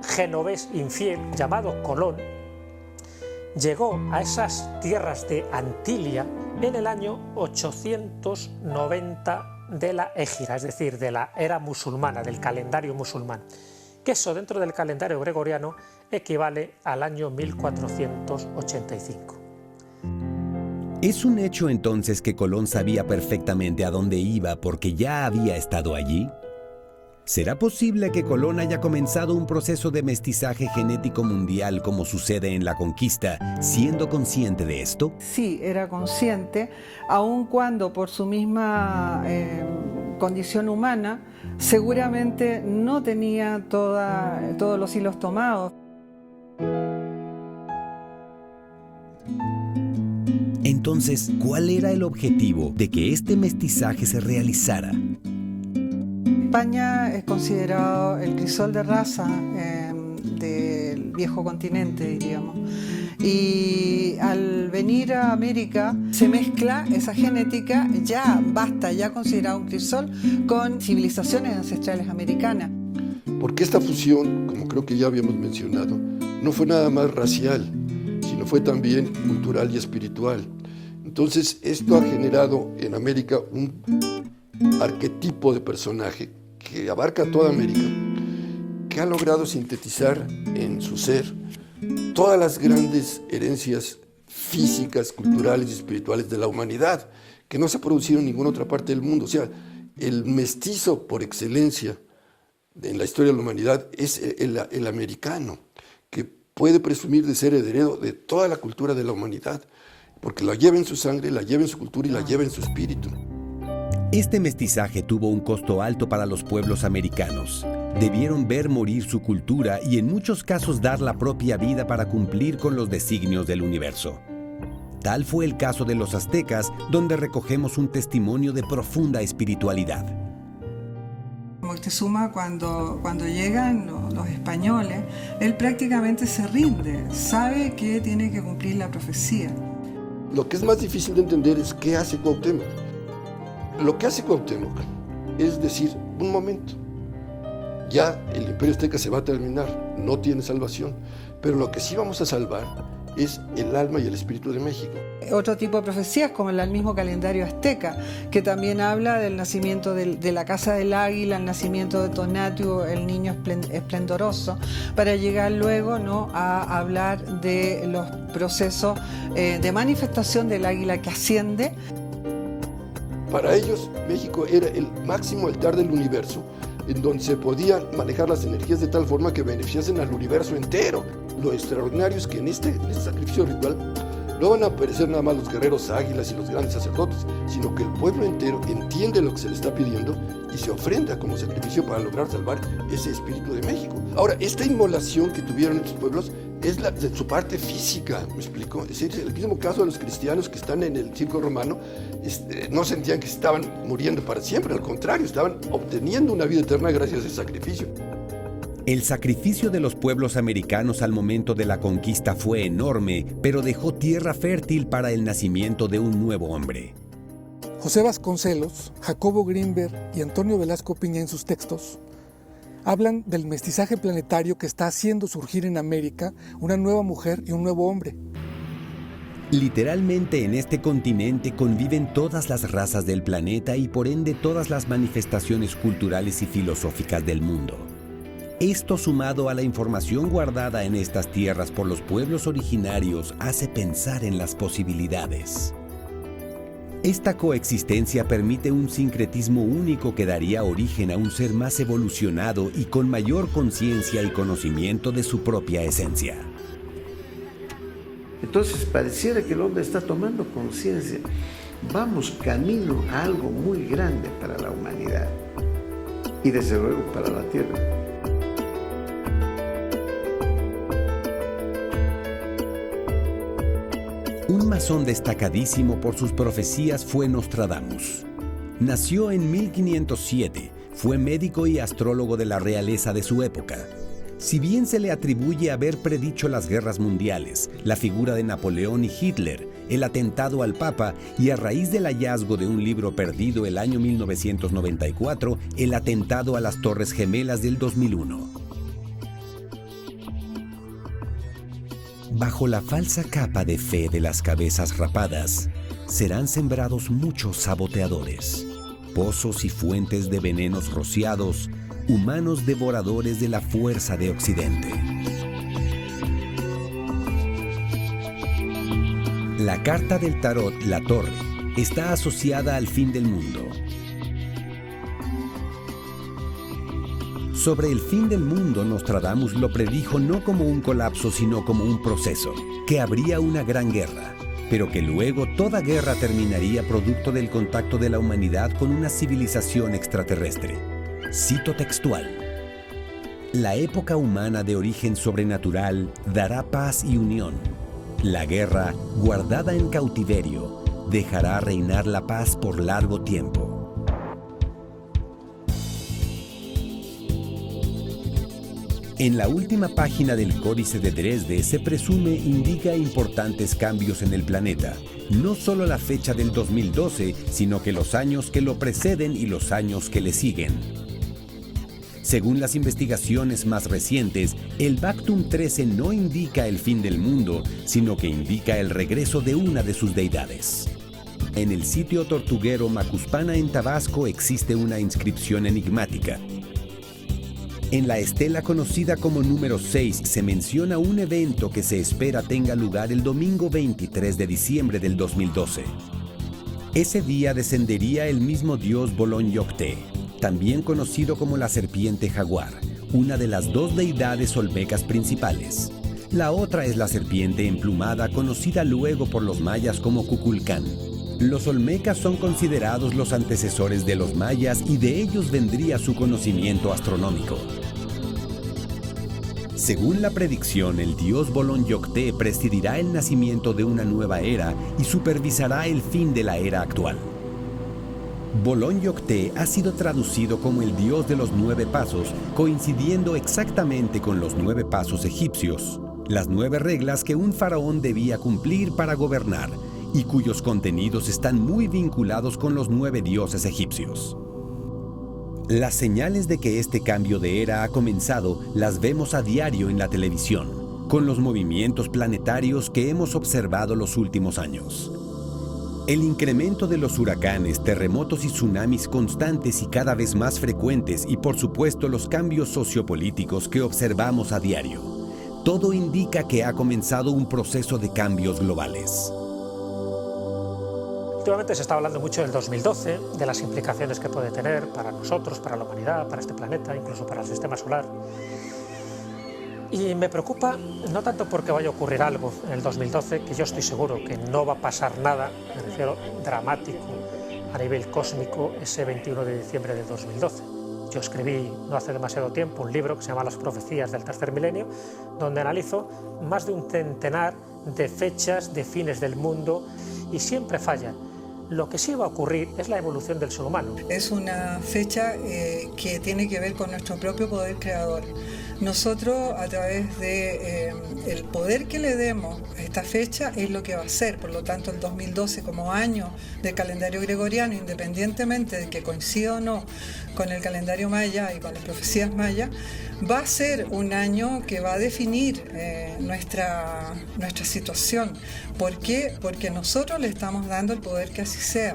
genovés infiel llamado Colón llegó a esas tierras de Antilia en el año 890 de la Égira, es decir, de la era musulmana, del calendario musulmán, que eso dentro del calendario gregoriano equivale al año 1485. ¿Es un hecho entonces que Colón sabía perfectamente a dónde iba porque ya había estado allí? ¿Será posible que Colón haya comenzado un proceso de mestizaje genético mundial como sucede en la conquista, siendo consciente de esto? Sí, era consciente, aun cuando por su misma condición humana seguramente no tenía todos los hilos tomados. Entonces, ¿cuál era el objetivo de que este mestizaje se realizara? España es considerado el crisol de raza del viejo continente, diríamos. Y al venir a América se mezcla esa genética, ya considerado un crisol, con civilizaciones ancestrales americanas. Porque esta fusión, como creo que ya habíamos mencionado, no fue nada más racial, sino fue también cultural y espiritual. Entonces, esto ha generado en América un arquetipo de personaje que abarca toda América, que ha logrado sintetizar en su ser todas las grandes herencias físicas, culturales y espirituales de la humanidad, que no se ha producido en ninguna otra parte del mundo. O sea, el mestizo por excelencia en la historia de la humanidad es el americano, que puede presumir de ser heredero de toda la cultura de la humanidad, porque la lleva en su sangre, la lleva en su cultura y la lleva en su espíritu. Este mestizaje tuvo un costo alto para los pueblos americanos. Debieron ver morir su cultura y en muchos casos dar la propia vida para cumplir con los designios del universo. Tal fue el caso de los aztecas, donde recogemos un testimonio de profunda espiritualidad. Moctezuma, cuando llegan los españoles, él prácticamente se rinde, sabe que tiene que cumplir la profecía. Lo que es más difícil de entender es qué hace Cuauhtémoc. Lo que hace Cuauhtémoc es decir, un momento, ya el imperio azteca se va a terminar, no tiene salvación, pero lo que sí vamos a salvar es el alma y el espíritu de México. Otro tipo de profecías, como el mismo calendario azteca, que también habla del nacimiento de la Casa del Águila, el nacimiento de Tonatiuh, el niño esplendoroso, para llegar luego, ¿no?, a hablar de los procesos de manifestación del águila que asciende. Para ellos, México era el máximo altar del universo, en donde se podían manejar las energías de tal forma que beneficiasen al universo entero. Lo extraordinario es que en este sacrificio ritual no van a aparecer nada más los guerreros águilas y los grandes sacerdotes, sino que el pueblo entero entiende lo que se le está pidiendo y se ofrenda como sacrificio para lograr salvar ese espíritu de México. Ahora, esta inmolación que tuvieron estos pueblos es de su parte física, ¿me explico? Es decir, el mismo caso de los cristianos que están en el circo romano, no sentían que estaban muriendo para siempre, al contrario, estaban obteniendo una vida eterna gracias a ese sacrificio. El sacrificio de los pueblos americanos al momento de la conquista fue enorme, pero dejó tierra fértil para el nacimiento de un nuevo hombre. José Vasconcelos, Jacobo Grinberg y Antonio Velasco Piña en sus textos hablan del mestizaje planetario que está haciendo surgir en América una nueva mujer y un nuevo hombre. Literalmente en este continente conviven todas las razas del planeta y por ende todas las manifestaciones culturales y filosóficas del mundo. Esto, sumado a la información guardada en estas tierras por los pueblos originarios, hace pensar en las posibilidades. Esta coexistencia permite un sincretismo único que daría origen a un ser más evolucionado y con mayor conciencia y conocimiento de su propia esencia. Entonces pareciera que el hombre está tomando conciencia. Vamos camino a algo muy grande para la humanidad y desde luego para la Tierra. Un masón destacadísimo por sus profecías fue Nostradamus. Nació en 1507, fue médico y astrólogo de la realeza de su época. Si bien se le atribuye haber predicho las guerras mundiales, la figura de Napoleón y Hitler, el atentado al Papa y a raíz del hallazgo de un libro perdido el año 1994, el atentado a las Torres Gemelas del 2001. Bajo la falsa capa de fe de las cabezas rapadas, serán sembrados muchos saboteadores, pozos y fuentes de venenos rociados, humanos devoradores de la fuerza de Occidente. La carta del tarot, la Torre, está asociada al fin del mundo. Sobre el fin del mundo, Nostradamus lo predijo no como un colapso, sino como un proceso, que habría una gran guerra, pero que luego toda guerra terminaría producto del contacto de la humanidad con una civilización extraterrestre. Cito textual: la época humana de origen sobrenatural dará paz y unión. La guerra, guardada en cautiverio, dejará reinar la paz por largo tiempo. En la última página del Códice de Dresde se presume indica importantes cambios en el planeta. No solo la fecha del 2012, sino que los años que lo preceden y los años que le siguen. Según las investigaciones más recientes, el Bactum 13 no indica el fin del mundo, sino que indica el regreso de una de sus deidades. En el sitio tortuguero Macuspana en Tabasco existe una inscripción enigmática. En la estela conocida como número 6 se menciona un evento que se espera tenga lugar el domingo 23 de diciembre del 2012. Ese día descendería el mismo dios Bolón Yocté, también conocido como la serpiente jaguar, una de las dos deidades olmecas principales. La otra es la serpiente emplumada, conocida luego por los mayas como Kukulcán. Los olmecas son considerados los antecesores de los mayas y de ellos vendría su conocimiento astronómico. Según la predicción, el dios Bolón Yocté presidirá el nacimiento de una nueva era y supervisará el fin de la era actual. Bolón Yocté ha sido traducido como el dios de los 9 pasos, coincidiendo exactamente con los 9 pasos egipcios, las 9 reglas que un faraón debía cumplir para gobernar y cuyos contenidos están muy vinculados con los 9 dioses egipcios. Las señales de que este cambio de era ha comenzado las vemos a diario en la televisión, con los movimientos planetarios que hemos observado los últimos años. El incremento de los huracanes, terremotos y tsunamis constantes y cada vez más frecuentes y por supuesto los cambios sociopolíticos que observamos a diario. Todo indica que ha comenzado un proceso de cambios globales. Últimamente se está hablando mucho del 2012, de las implicaciones que puede tener para nosotros, para la humanidad, para este planeta, incluso para el sistema solar. Y me preocupa no tanto porque vaya a ocurrir algo en el 2012, que yo estoy seguro que no va a pasar nada, me refiero dramático a nivel cósmico, ese 21 de diciembre de 2012. Yo escribí no hace demasiado tiempo un libro que se llama Las profecías del tercer milenio, donde analizo más de un centenar de fechas de fines del mundo y siempre fallan. Lo que sí va a ocurrir es la evolución del ser humano. Es una fecha que tiene que ver con nuestro propio poder creador. Nosotros, a través de el poder que le demos a esta fecha, es lo que va a ser. Por lo tanto, el 2012 como año del calendario gregoriano, independientemente de que coincida o no con el calendario maya y con las profecías mayas, va a ser un año que va a definir nuestra situación. ¿Por qué? Porque nosotros le estamos dando el poder que así sea.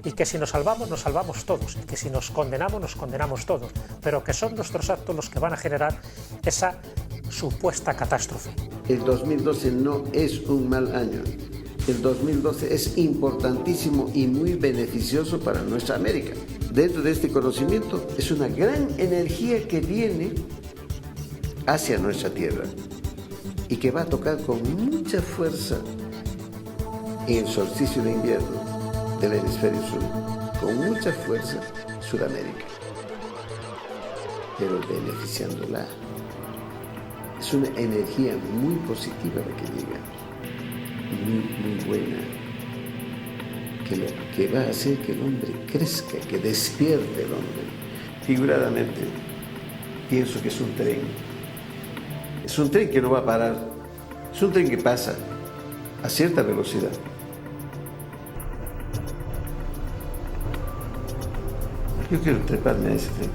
Y que si nos salvamos todos, y que si nos condenamos todos, pero que son nuestros actos los que van a generar esa supuesta catástrofe. El 2012 no es un mal año. El 2012 es importantísimo y muy beneficioso para nuestra América. Dentro de este conocimiento es una gran energía que viene hacia nuestra Tierra y que va a tocar con mucha fuerza en el solsticio de invierno del hemisferio sur, con mucha fuerza Sudamérica, pero beneficiándola. Es una energía muy positiva la que llega, muy buena, que va a hacer que el hombre crezca, que despierte el hombre. Figuradamente, pienso que es un tren. Es un tren que no va a parar, es un tren que pasa a cierta velocidad. Yo quiero treparme a ese tren.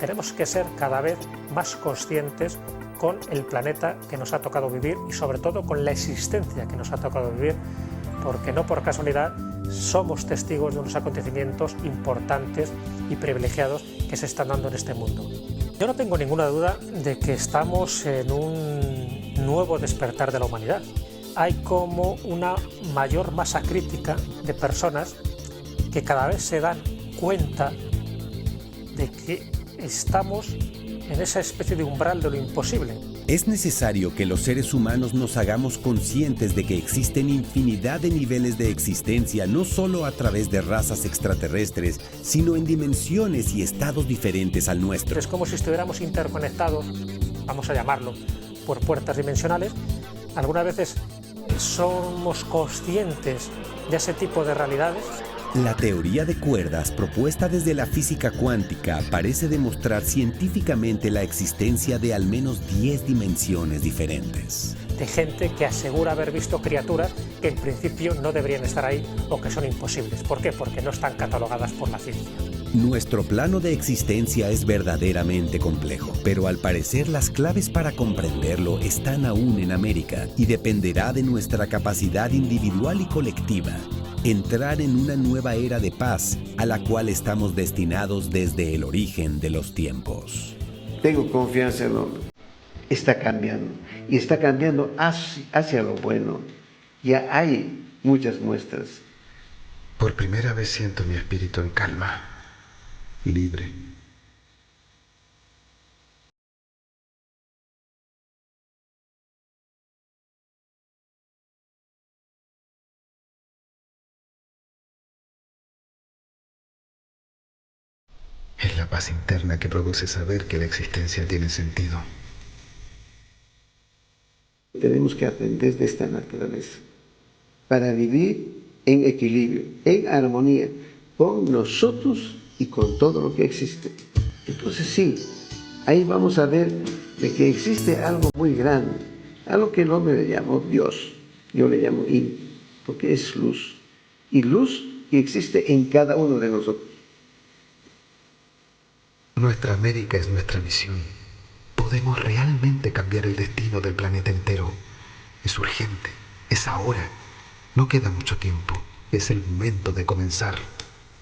Tenemos que ser cada vez más conscientes con el planeta que nos ha tocado vivir y sobre todo con la existencia que nos ha tocado vivir, porque no por casualidad somos testigos de unos acontecimientos importantes y privilegiados que se están dando en este mundo. Yo no tengo ninguna duda de que estamos en un nuevo despertar de la humanidad. Hay como una mayor masa crítica de personas que cada vez se dan cuenta de que estamos en esa especie de umbral de lo imposible. Es necesario que los seres humanos nos hagamos conscientes de que existen infinidad de niveles de existencia, no solo a través de razas extraterrestres, sino en dimensiones y estados diferentes al nuestro. Es como si estuviéramos interconectados, vamos a llamarlo, por puertas dimensionales. Algunas veces somos conscientes de ese tipo de realidades. La teoría de cuerdas propuesta desde la física cuántica parece demostrar científicamente la existencia de al menos 10 dimensiones diferentes. De gente que asegura haber visto criaturas que en principio no deberían estar ahí o que son imposibles. ¿Por qué? Porque no están catalogadas por la ciencia. Nuestro plano de existencia es verdaderamente complejo, pero al parecer las claves para comprenderlo están aún en América y dependerá de nuestra capacidad individual y colectiva. Entrar en una nueva era de paz a la cual estamos destinados desde el origen de los tiempos. Tengo confianza en el hombre. Está cambiando y está cambiando hacia lo bueno. Ya hay muchas muestras. Por primera vez siento mi espíritu en calma, libre. Es la paz interna que produce saber que la existencia tiene sentido. Tenemos que aprender de esta naturaleza para vivir en equilibrio, en armonía con nosotros y con todo lo que existe. Entonces sí, ahí vamos a ver de que existe algo muy grande, algo que el hombre le llamó Dios, yo le llamo Yin, porque es luz, y luz que existe en cada uno de nosotros. Nuestra América es nuestra misión. Podemos realmente cambiar el destino del planeta entero. Es urgente, es ahora. No queda mucho tiempo, es el momento de comenzar.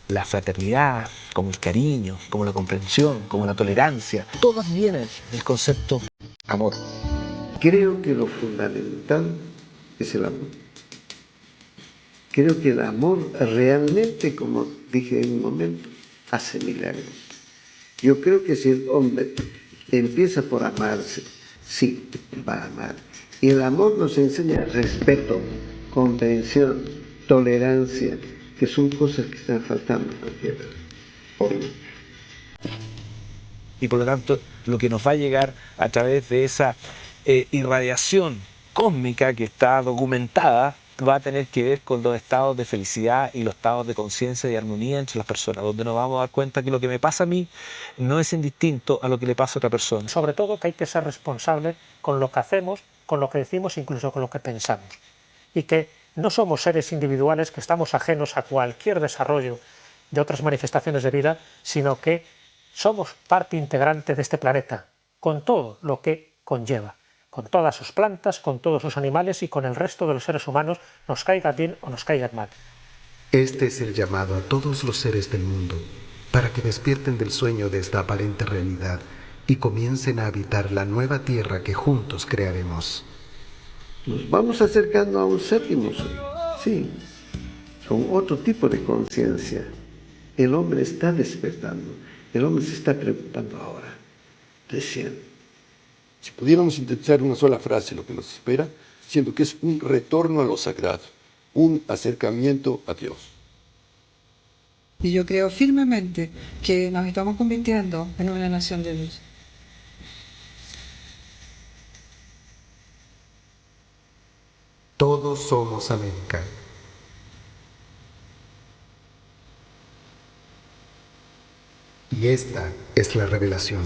La fraternidad, como el cariño, como la comprensión, como la tolerancia, todas vienen del concepto amor. Creo que lo fundamental es el amor. Creo que el amor realmente, como dije en un momento, hace milagros. Yo creo que si el hombre empieza por amarse, sí, va a amar. Y el amor nos enseña respeto, comprensión, tolerancia, que son cosas que están faltando en la tierra. Y por lo tanto, lo que nos va a llegar a través de esa irradiación cósmica que está documentada va a tener que ver con los estados de felicidad y los estados de conciencia y armonía entre las personas, donde nos vamos a dar cuenta que lo que me pasa a mí no es indistinto a lo que le pasa a otra persona. Sobre todo que hay que ser responsable con lo que hacemos, con lo que decimos, incluso con lo que pensamos. Y que no somos seres individuales que estamos ajenos a cualquier desarrollo de otras manifestaciones de vida, sino que somos parte integrante de este planeta, con todo lo que conlleva, con todas sus plantas, con todos sus animales y con el resto de los seres humanos, nos caigan bien o nos caigan mal. Este es el llamado a todos los seres del mundo, para que despierten del sueño de esta aparente realidad y comiencen a habitar la nueva tierra que juntos crearemos. Nos vamos acercando a un séptimo sol, sí, con otro tipo de conciencia. El hombre está despertando, el hombre se está preguntando ahora, recién. Si pudiéramos sintetizar una sola frase lo que nos espera, siendo que es un retorno a lo sagrado, un acercamiento a Dios. Y yo creo firmemente que nos estamos convirtiendo en una nación de luz. Todos somos América. Y esta es la revelación.